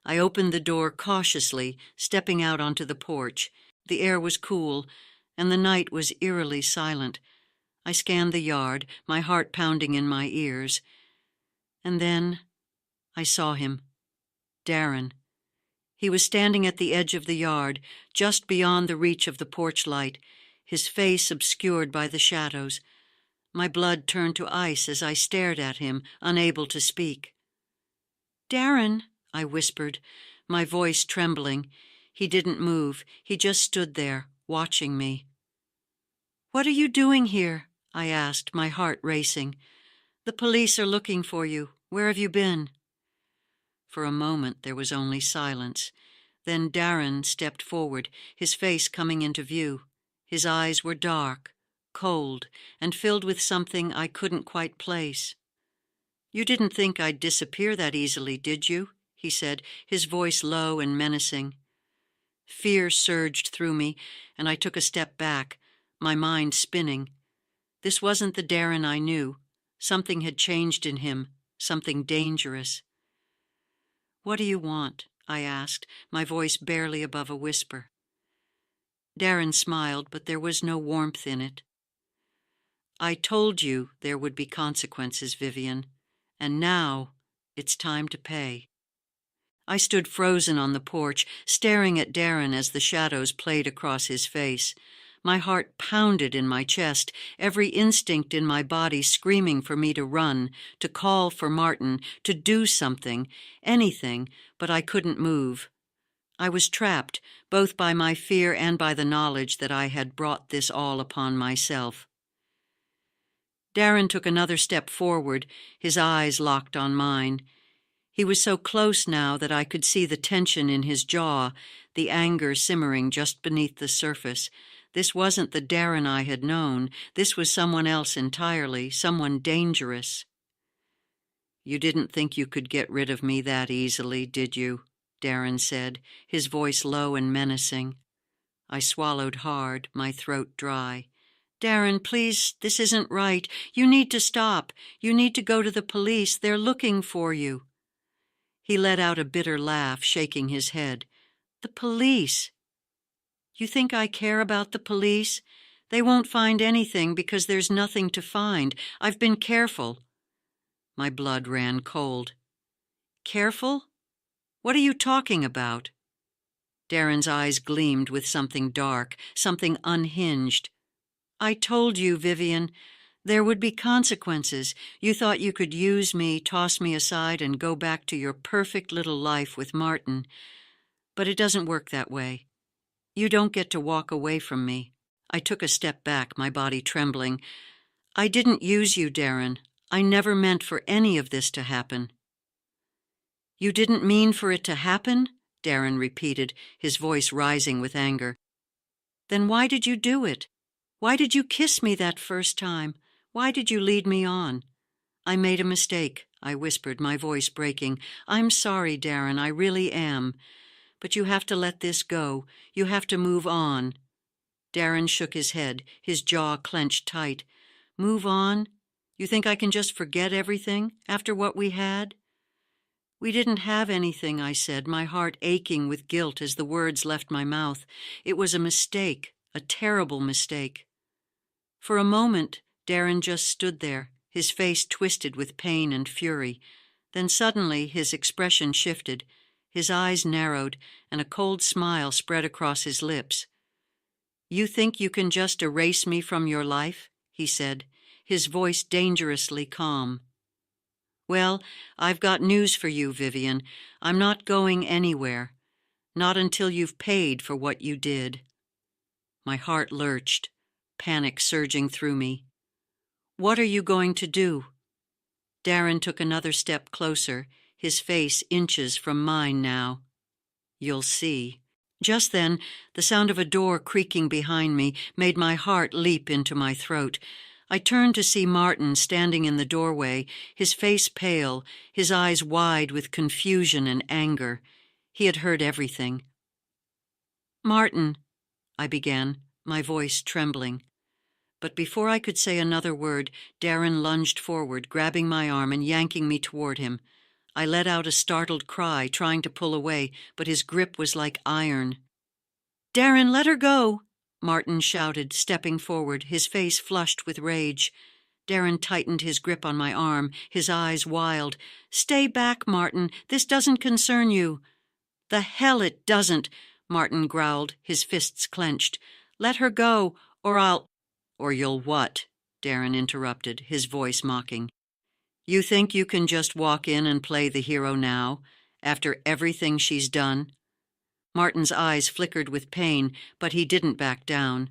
I opened the door cautiously, stepping out onto the porch. The air was cool, and the night was eerily silent. I scanned the yard, my heart pounding in my ears. And then I saw him. Darren. He was standing at the edge of the yard, just beyond the reach of the porch light, his face obscured by the shadows. My blood turned to ice as I stared at him, unable to speak. "Darren," I whispered, my voice trembling. He didn't move. He just stood there, watching me. "What are you doing here?" I asked, my heart racing. "The police are looking for you. Where have you been?" For a moment there was only silence. Then Darren stepped forward, his face coming into view. His eyes were dark, cold, and filled with something I couldn't quite place. "You didn't think I'd disappear that easily, did you?" he said, his voice low and menacing. Fear surged through me, and I took a step back, my mind spinning. This wasn't the Darren I knew. Something had changed in him, something dangerous. "What do you want?" I asked, my voice barely above a whisper. Darren smiled, but there was no warmth in it. "I told you there would be consequences, Vivian, and now it's time to pay." I stood frozen on the porch, staring at Darren as the shadows played across his face. My heart pounded in my chest, every instinct in my body screaming for me to run, to call for Martin, to do something, anything, but I couldn't move. I was trapped, both by my fear and by the knowledge that I had brought this all upon myself. Darren took another step forward, his eyes locked on mine. He was so close now that I could see the tension in his jaw, the anger simmering just beneath the surface. This wasn't the Darren I had known. This was someone else entirely, someone dangerous. "You didn't think you could get rid of me that easily, did you?" Darren said, his voice low and menacing. I swallowed hard, my throat dry. "Darren, please, this isn't right. You need to stop. You need to go to the police. They're looking for you." He let out a bitter laugh, shaking his head. "The police? You think I care about the police? They won't find anything because there's nothing to find. I've been careful." My blood ran cold. "Careful? What are you talking about?" Darren's eyes gleamed with something dark, something unhinged. "I told you, Vivian, there would be consequences. You thought you could use me, toss me aside, and go back to your perfect little life with Martin. But it doesn't work that way. You don't get to walk away from me." I took a step back, my body trembling. "I didn't use you, Darren. I never meant for any of this to happen." "You didn't mean for it to happen?" Darren repeated, his voice rising with anger. "Then why did you do it? Why did you kiss me that first time? Why did you lead me on?" "I made a mistake," I whispered, my voice breaking. "I'm sorry, Darren, I really am. But you have to let this go. You have to move on." Darren shook his head, his jaw clenched tight. "Move on? You think I can just forget everything after what we had?" "We didn't have anything," I said, my heart aching with guilt as the words left my mouth. "It was a mistake, a terrible mistake." For a moment, Darren just stood there, his face twisted with pain and fury. Then suddenly his expression shifted. His eyes narrowed, and a cold smile spread across his lips. "You think you can just erase me from your life?" he said, his voice dangerously calm. "Well, I've got news for you, Vivian. I'm not going anywhere. Not until you've paid for what you did." My heart lurched, panic surging through me. "What are you going to do?" Darren took another step closer, his face inches from mine now. "You'll see." Just then, the sound of a door creaking behind me made my heart leap into my throat. I turned to see Martin standing in the doorway, his face pale, his eyes wide with confusion and anger. He had heard everything. "Martin," I began, my voice trembling. But before I could say another word, Darren lunged forward, grabbing my arm and yanking me toward him. I let out a startled cry, trying to pull away, but his grip was like iron. "Darren, let her go!" Martin shouted, stepping forward, his face flushed with rage. Darren tightened his grip on my arm, his eyes wild. "Stay back, Martin. This doesn't concern you." "The hell it doesn't," Martin growled, his fists clenched. "Let her go, or I'll—" "Or you'll what?" Darren interrupted, his voice mocking. "You think you can just walk in and play the hero now, after everything she's done?" Martin's eyes flickered with pain, but he didn't back down.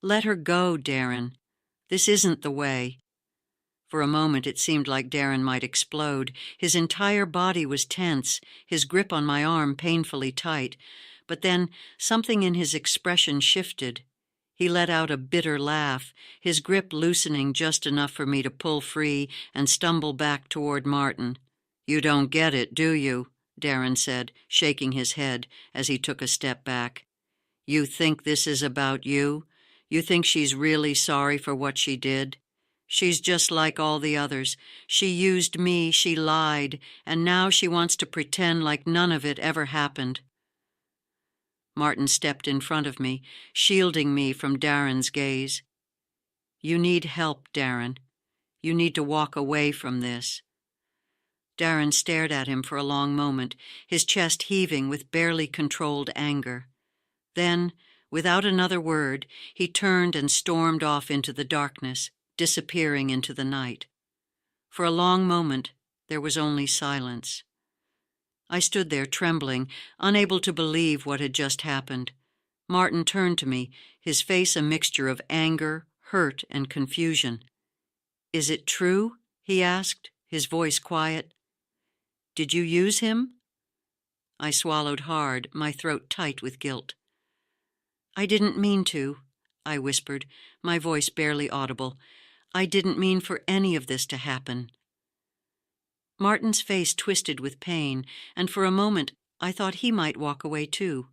"Let her go, Darren. This isn't the way." For a moment it seemed like Darren might explode. His entire body was tense, his grip on my arm painfully tight. But then something in his expression shifted. He let out a bitter laugh, his grip loosening just enough for me to pull free and stumble back toward Martin. "You don't get it, do you?" Darren said, shaking his head as he took a step back. "You think this is about you? You think she's really sorry for what she did? She's just like all the others. She used me, she lied, and now she wants to pretend like none of it ever happened." Martin stepped in front of me, shielding me from Darren's gaze. "You need help, Darren. You need to walk away from this." Darren stared at him for a long moment, his chest heaving with barely controlled anger. Then, without another word, he turned and stormed off into the darkness, disappearing into the night. For a long moment, there was only silence. I stood there trembling, unable to believe what had just happened. Martin turned to me, his face a mixture of anger, hurt, and confusion. "Is it true?" he asked, his voice quiet. "Did you use him?" I swallowed hard, my throat tight with guilt. "I didn't mean to," I whispered, my voice barely audible. "I didn't mean for any of this to happen." Martin's face twisted with pain, and for a moment I thought he might walk away too.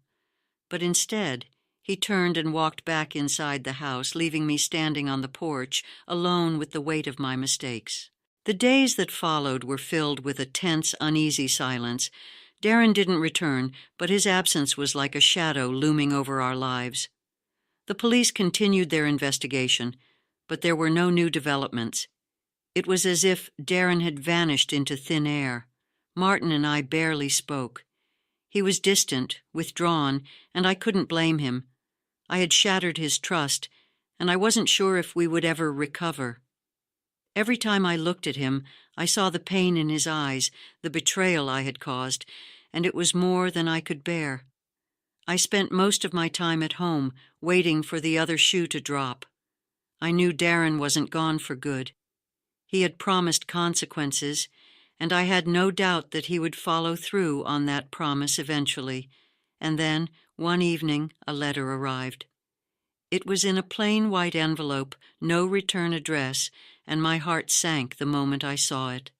But instead, he turned and walked back inside the house, leaving me standing on the porch, alone with the weight of my mistakes. The days that followed were filled with a tense, uneasy silence. Darren didn't return, but his absence was like a shadow looming over our lives. The police continued their investigation, but there were no new developments. It was as if Darren had vanished into thin air. Martin and I barely spoke. He was distant, withdrawn, and I couldn't blame him. I had shattered his trust, and I wasn't sure if we would ever recover. Every time I looked at him, I saw the pain in his eyes, the betrayal I had caused, and it was more than I could bear. I spent most of my time at home, waiting for the other shoe to drop. I knew Darren wasn't gone for good. He had promised consequences, and I had no doubt that he would follow through on that promise eventually. And then, one evening, a letter arrived. It was in a plain white envelope, no return address, and my heart sank the moment I saw it.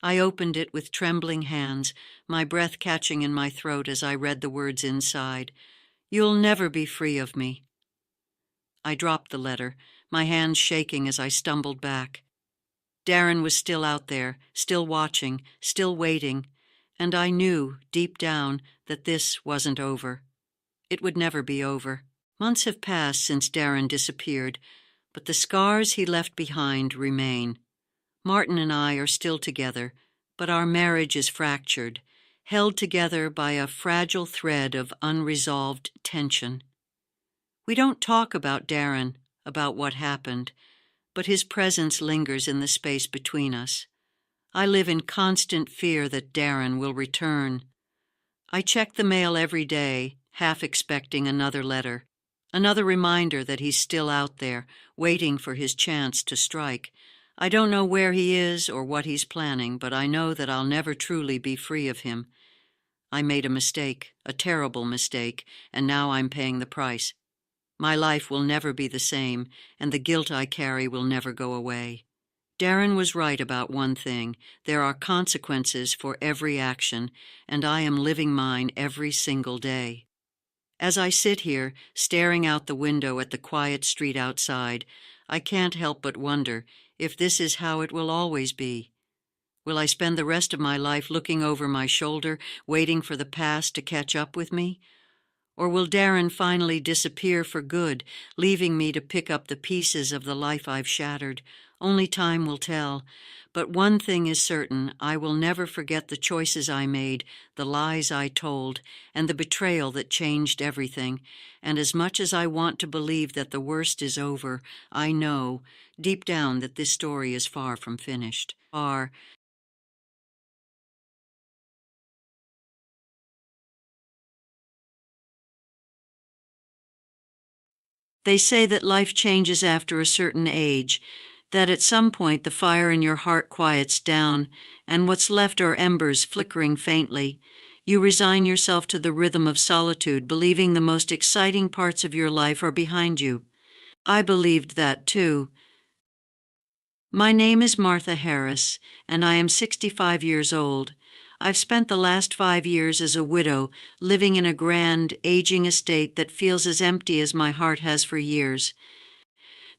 I opened it with trembling hands, my breath catching in my throat as I read the words inside. "You'll never be free of me." I dropped the letter, my hands shaking as I stumbled back. Darren was still out there, still watching, still waiting, and I knew, deep down, that this wasn't over. It would never be over. Months have passed since Darren disappeared, but the scars he left behind remain. Martin and I are still together, but our marriage is fractured, held together by a fragile thread of unresolved tension. We don't talk about Darren, about what happened, but his presence lingers in the space between us. I live in constant fear that Darren will return. I check the mail every day, half expecting another letter, another reminder that he's still out there, waiting for his chance to strike. I don't know where he is or what he's planning, but I know that I'll never truly be free of him. I made a mistake, a terrible mistake, and now I'm paying the price. My life will never be the same, and the guilt I carry will never go away. Darren was right about one thing. There are consequences for every action, and I am living mine every single day. As I sit here, staring out the window at the quiet street outside, I can't help but wonder if this is how it will always be. Will I spend the rest of my life looking over my shoulder, waiting for the past to catch up with me? Or will Darren finally disappear for good, leaving me to pick up the pieces of the life I've shattered? Only time will tell. But one thing is certain: I will never forget the choices I made, the lies I told, and the betrayal that changed everything. And as much as I want to believe that the worst is over, I know, deep down, that this story is far from finished. Far. They say that life changes after a certain age, that at some point the fire in your heart quiets down, and what's left are embers flickering faintly. You resign yourself to the rhythm of solitude, believing the most exciting parts of your life are behind you. I believed that too. My name is Martha Harris, and I am 65 years old. I've spent the last 5 years as a widow, living in a grand, aging estate that feels as empty as my heart has for years.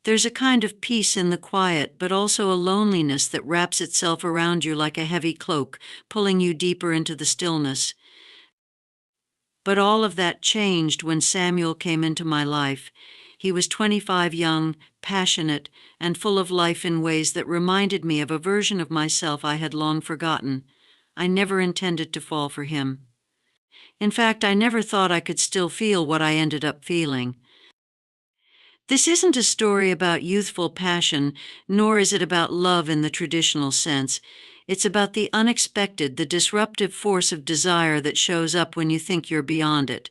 There's a kind of peace in the quiet, but also a loneliness that wraps itself around you like a heavy cloak, pulling you deeper into the stillness. But all of that changed when Samuel came into my life. He was 25, young, passionate, and full of life in ways that reminded me of a version of myself I had long forgotten. I never intended to fall for him. In fact, I never thought I could still feel what I ended up feeling. This isn't a story about youthful passion, nor is it about love in the traditional sense. It's about the unexpected, the disruptive force of desire that shows up when you think you're beyond it.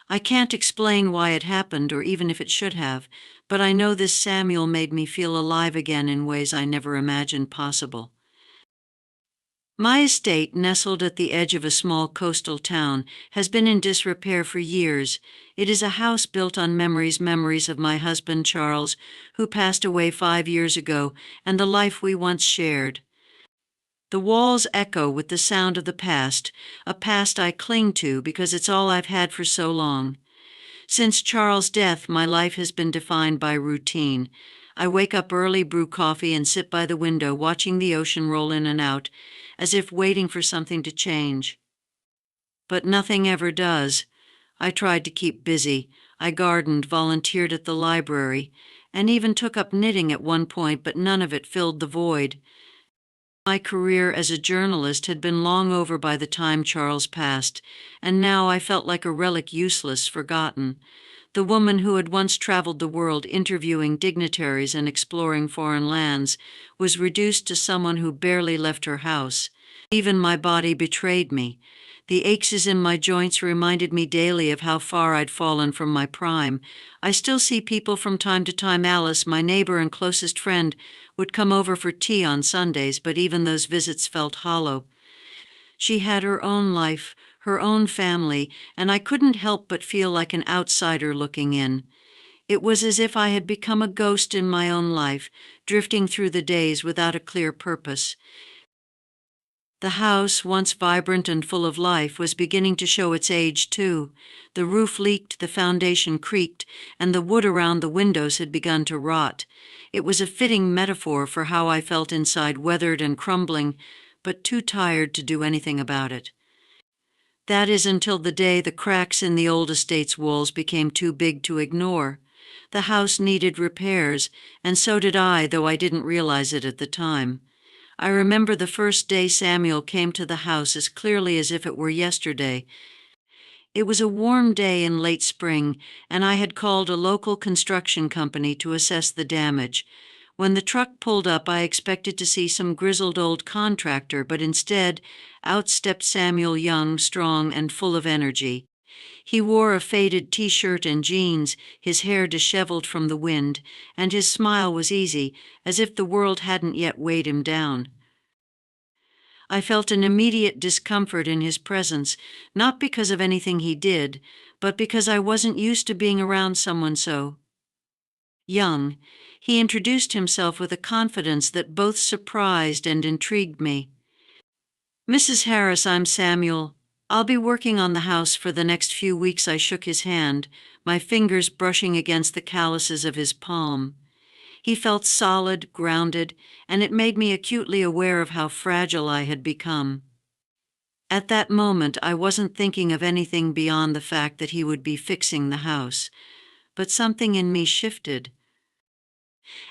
I can't explain why it happened or even if it should have, but I know this Samuel made me feel alive again in ways I never imagined possible. My estate, nestled at the edge of a small coastal town, has been in disrepair for years. It is a house built on memories of my husband Charles, who passed away 5 years ago, and the life we once shared. The walls echo with the sound of the past, a past I cling to because it's all I've had for so long. Since Charles' death, my life has been defined by routine. I wake up early, brew coffee, and sit by the window watching the ocean roll in and out, as if waiting for something to change. But nothing ever does. I tried to keep busy. I gardened, volunteered at the library, and even took up knitting at one point, but none of it filled the void. My career as a journalist had been long over by the time Charles passed, and now I felt like a relic, useless, forgotten. The woman who had once traveled the world interviewing dignitaries and exploring foreign lands was reduced to someone who barely left her house. Even my body betrayed me. The aches in my joints reminded me daily of how far I'd fallen from my prime. I still see people from time to time. Alice, my neighbor and closest friend, would come over for tea on Sundays, but even those visits felt hollow. She had her own life, her own family, and I couldn't help but feel like an outsider looking in. It was as if I had become a ghost in my own life, drifting through the days without a clear purpose. The house, once vibrant and full of life, was beginning to show its age, too. The roof leaked, the foundation creaked, and the wood around the windows had begun to rot. It was a fitting metaphor for how I felt inside, weathered and crumbling, but too tired to do anything about it. That is, until the day the cracks in the old estate's walls became too big to ignore. The house needed repairs, and so did I, though I didn't realize it at the time. I remember the first day Samuel came to the house as clearly as if it were yesterday. It was a warm day in late spring, and I had called a local construction company to assess the damage. When the truck pulled up, I expected to see some grizzled old contractor, but instead, out stepped Samuel, young, strong, and full of energy. He wore a faded t-shirt and jeans, his hair disheveled from the wind, and his smile was easy, as if the world hadn't yet weighed him down. I felt an immediate discomfort in his presence, not because of anything he did, but because I wasn't used to being around someone so young. He introduced himself with a confidence that both surprised and intrigued me. "Mrs. Harris, I'm Samuel. I'll be working on the house for the next few weeks." I shook his hand, my fingers brushing against the calluses of his palm. He felt solid, grounded, and it made me acutely aware of how fragile I had become. At that moment, I wasn't thinking of anything beyond the fact that he would be fixing the house, but something in me shifted.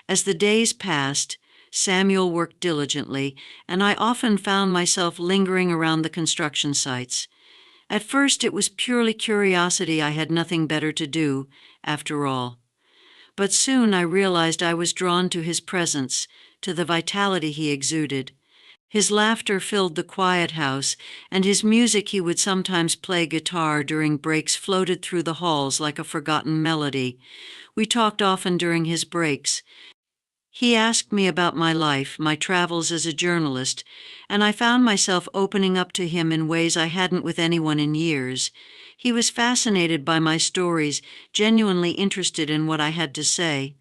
As the days passed, Samuel worked diligently, and I often found myself lingering around the construction sites. At first, it was purely curiosity. I had nothing better to do, after all. But soon I realized I was drawn to his presence, to the vitality he exuded. His laughter filled the quiet house, and his music, he would sometimes play guitar during breaks, floated through the halls like a forgotten melody. We talked often during his breaks. He asked me about my life, my travels as a journalist, and I found myself opening up to him in ways I hadn't with anyone in years. He was fascinated by my stories, genuinely interested in what I had to say.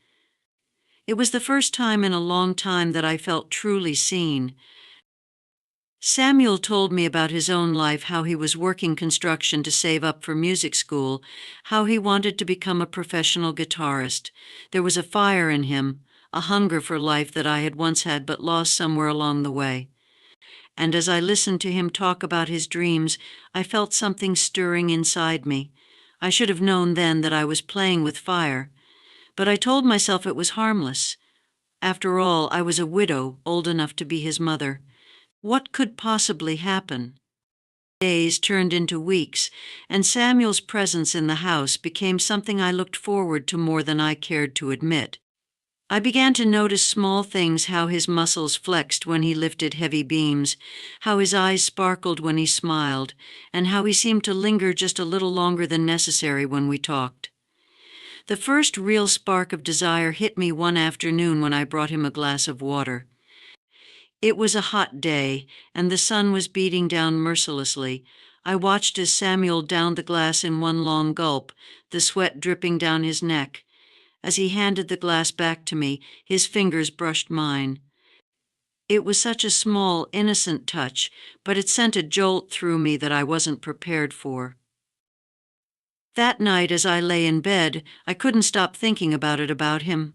It was the first time in a long time that I felt truly seen. Samuel told me about his own life, how he was working construction to save up for music school, how he wanted to become a professional guitarist. There was a fire in him, a hunger for life that I had once had but lost somewhere along the way. And as I listened to him talk about his dreams, I felt something stirring inside me. I should have known then that I was playing with fire, but I told myself it was harmless. After all, I was a widow, old enough to be his mother. What could possibly happen? Days turned into weeks, and Samuel's presence in the house became something I looked forward to more than I cared to admit. I began to notice small things, how his muscles flexed when he lifted heavy beams, how his eyes sparkled when he smiled, and how he seemed to linger just a little longer than necessary when we talked. The first real spark of desire hit me one afternoon when I brought him a glass of water. It was a hot day, and the sun was beating down mercilessly. I watched as Samuel downed the glass in one long gulp, the sweat dripping down his neck. As he handed the glass back to me, his fingers brushed mine. It was such a small, innocent touch, but it sent a jolt through me that I wasn't prepared for. That night, as I lay in bed, I couldn't stop thinking about him.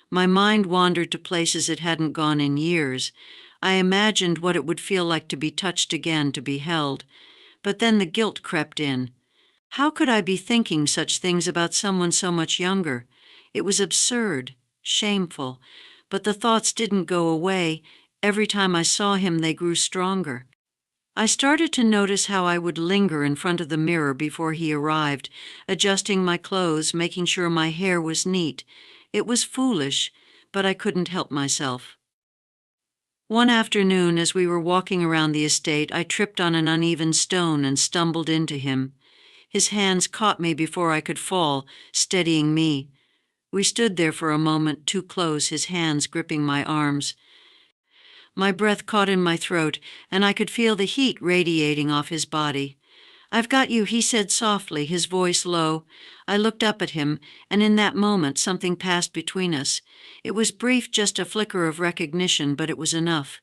My mind wandered to places it hadn't gone in years. I imagined what it would feel like to be touched again, to be held. But then the guilt crept in. How could I be thinking such things about someone so much younger? It was absurd, shameful, but the thoughts didn't go away. Every time I saw him, they grew stronger. I started to notice how I would linger in front of the mirror before he arrived, adjusting my clothes, making sure my hair was neat. It was foolish, but I couldn't help myself. One afternoon, as we were walking around the estate, I tripped on an uneven stone and stumbled into him. His hands caught me before I could fall, steadying me. We stood there for a moment, too close, his hands gripping my arms. My breath caught in my throat, and I could feel the heat radiating off his body. "I've got you," he said softly, his voice low. I looked up at him, and in that moment something passed between us. It was brief, just a flicker of recognition, but it was enough.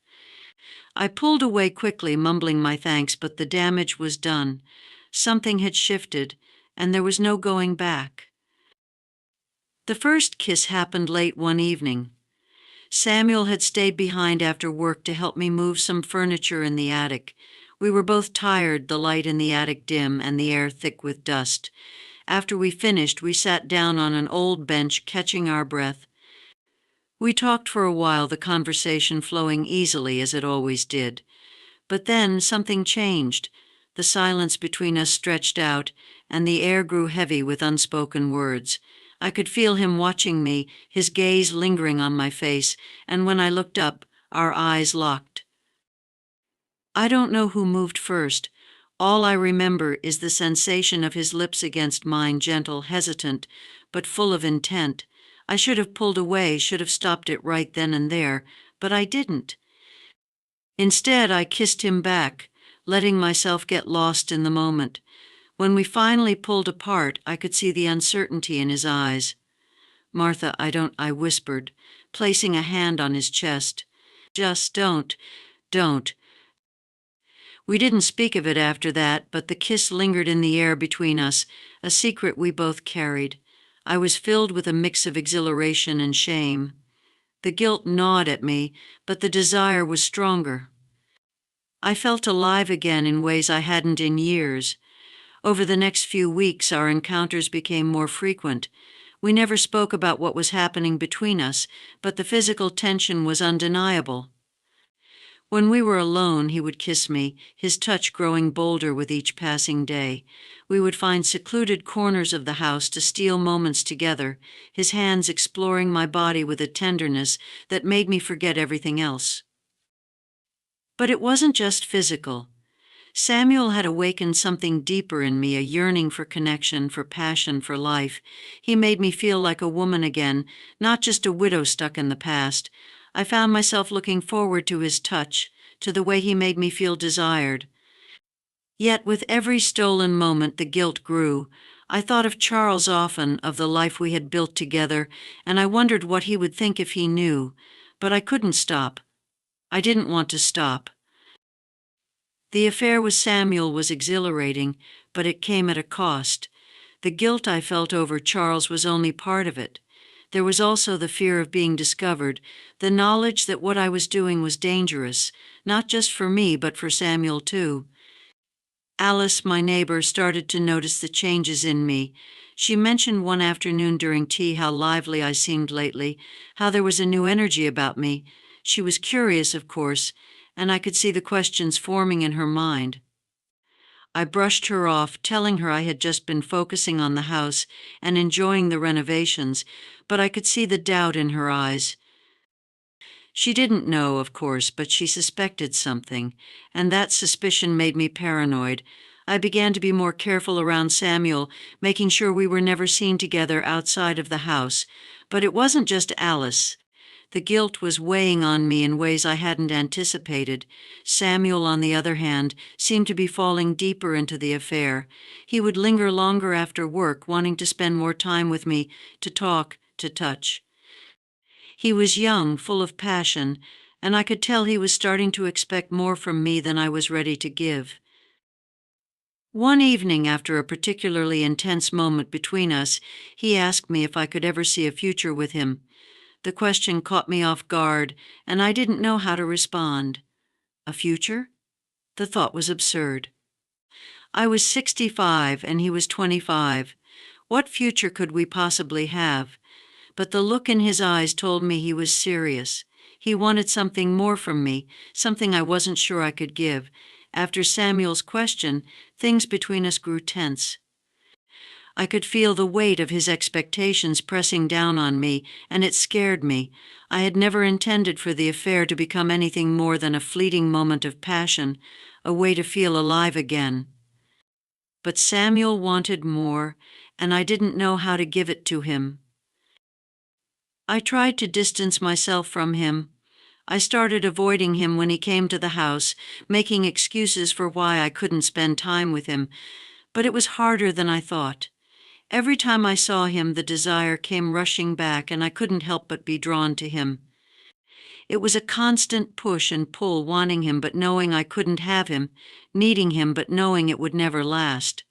I pulled away quickly, mumbling my thanks, but the damage was done. Something had shifted, and there was no going back. The first kiss happened late one evening. Samuel had stayed behind after work to help me move some furniture in the attic. We were both tired, the light in the attic dim and the air thick with dust. After we finished, we sat down on an old bench, catching our breath. We talked for a while, the conversation flowing easily as it always did. But then something changed. The silence between us stretched out, and the air grew heavy with unspoken words. I could feel him watching me, his gaze lingering on my face, and when I looked up, our eyes locked. I don't know who moved first. All I remember is the sensation of his lips against mine, gentle, hesitant, but full of intent. I should have pulled away, should have stopped it right then and there, but I didn't. Instead, I kissed him back, letting myself get lost in the moment. When we finally pulled apart, I could see the uncertainty in his eyes. "Martha, I whispered, placing a hand on his chest. "Just don't." We didn't speak of it after that, but the kiss lingered in the air between us, a secret we both carried. I was filled with a mix of exhilaration and shame. The guilt gnawed at me, but the desire was stronger. I felt alive again in ways I hadn't in years. Over the next few weeks, our encounters became more frequent. We never spoke about what was happening between us, but the physical tension was undeniable. When we were alone, he would kiss me, his touch growing bolder with each passing day. We would find secluded corners of the house to steal moments together, his hands exploring my body with a tenderness that made me forget everything else. But it wasn't just physical. Samuel had awakened something deeper in me, a yearning for connection, for passion, for life. He made me feel like a woman again, not just a widow stuck in the past. I found myself looking forward to his touch, to the way he made me feel desired. Yet with every stolen moment the guilt grew. I thought of Charles often, of the life we had built together, and I wondered what he would think if he knew. But I couldn't stop. I didn't want to stop. The affair with Samuel was exhilarating, but it came at a cost. The guilt I felt over Charles was only part of it. There was also the fear of being discovered, the knowledge that what I was doing was dangerous, not just for me, but for Samuel too. Alice, my neighbor, started to notice the changes in me. She mentioned one afternoon during tea how lively I seemed lately, how there was a new energy about me. She was curious, of course, and I could see the questions forming in her mind. I brushed her off, telling her I had just been focusing on the house and enjoying the renovations, but I could see the doubt in her eyes. She didn't know, of course, but she suspected something, and that suspicion made me paranoid. I began to be more careful around Samuel, making sure we were never seen together outside of the house. But it wasn't just Alice. The guilt was weighing on me in ways I hadn't anticipated. Samuel, on the other hand, seemed to be falling deeper into the affair. He would linger longer after work, wanting to spend more time with me, to talk, to touch. He was young, full of passion, and I could tell he was starting to expect more from me than I was ready to give. One evening, after a particularly intense moment between us, he asked me if I could ever see a future with him. The question caught me off guard, and I didn't know how to respond. A future? The thought was absurd. I was 65 and he was 25. What future could we possibly have? But the look in his eyes told me he was serious. He wanted something more from me, something I wasn't sure I could give. After Samuel's question, things between us grew tense. I could feel the weight of his expectations pressing down on me, and it scared me. I had never intended for the affair to become anything more than a fleeting moment of passion, a way to feel alive again. But Samuel wanted more, and I didn't know how to give it to him. I tried to distance myself from him. I started avoiding him when he came to the house, making excuses for why I couldn't spend time with him, but it was harder than I thought. Every time I saw him, the desire came rushing back, and I couldn't help but be drawn to him. It was a constant push and pull, wanting him but knowing I couldn't have him, needing him but knowing it would never last.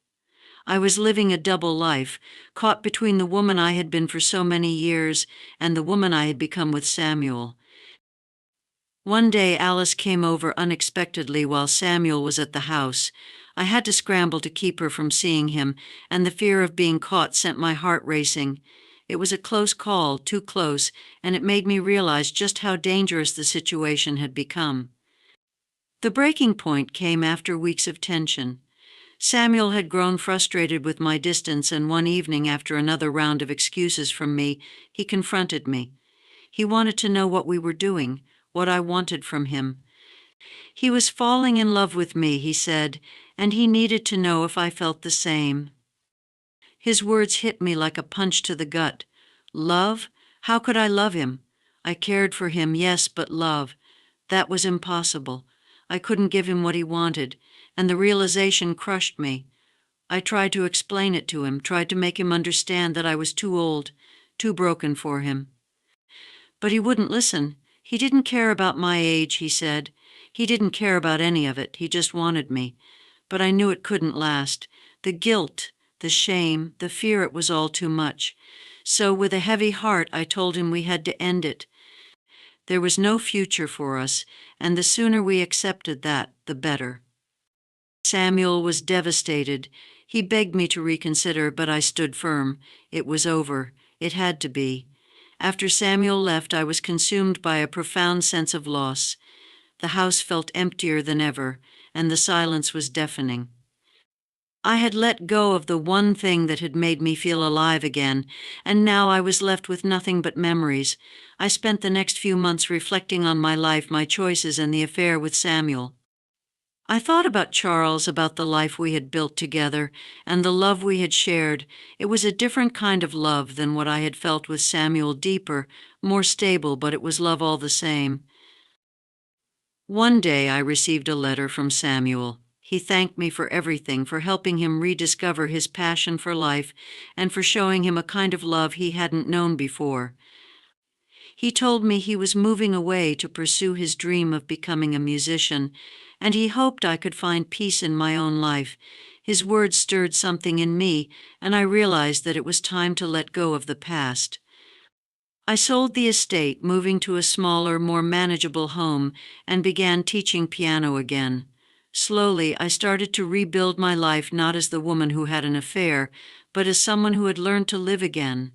I was living a double life, caught between the woman I had been for so many years and the woman I had become with Samuel. One day Alice came over unexpectedly while Samuel was at the house. I had to scramble to keep her from seeing him, and the fear of being caught sent my heart racing. It was a close call, too close, and it made me realize just how dangerous the situation had become. The breaking point came after weeks of tension. Samuel had grown frustrated with my distance, and one evening, after another round of excuses from me, he confronted me. He wanted to know what we were doing, what I wanted from him. He was falling in love with me, he said, and he needed to know if I felt the same. His words hit me like a punch to the gut. Love? How could I love him? I cared for him, yes, but love. That was impossible. I couldn't give him what he wanted, and the realization crushed me. I tried to explain it to him, tried to make him understand that I was too old, too broken for him. But he wouldn't listen. He didn't care about my age, he said. He didn't care about any of it. He just wanted me. But I knew it couldn't last. The guilt, the shame, the fear, it was all too much. So with a heavy heart, I told him we had to end it. There was no future for us, and the sooner we accepted that, the better. Samuel was devastated. He begged me to reconsider, but I stood firm. It was over. It had to be. After Samuel left, I was consumed by a profound sense of loss. The house felt emptier than ever, and the silence was deafening. I had let go of the one thing that had made me feel alive again, and now I was left with nothing but memories. I spent the next few months reflecting on my life, my choices, and the affair with Samuel. I thought about Charles, about the life we had built together, and the love we had shared. It was a different kind of love than what I had felt with Samuel, deeper, more stable, but it was love all the same. One day I received a letter from Samuel. He thanked me for everything, for helping him rediscover his passion for life, and for showing him a kind of love he hadn't known before. He told me he was moving away to pursue his dream of becoming a musician, and he hoped I could find peace in my own life. His words stirred something in me, and I realized that it was time to let go of the past. I sold the estate, moving to a smaller, more manageable home, and began teaching piano again. Slowly, I started to rebuild my life, not as the woman who had an affair, but as someone who had learned to live again.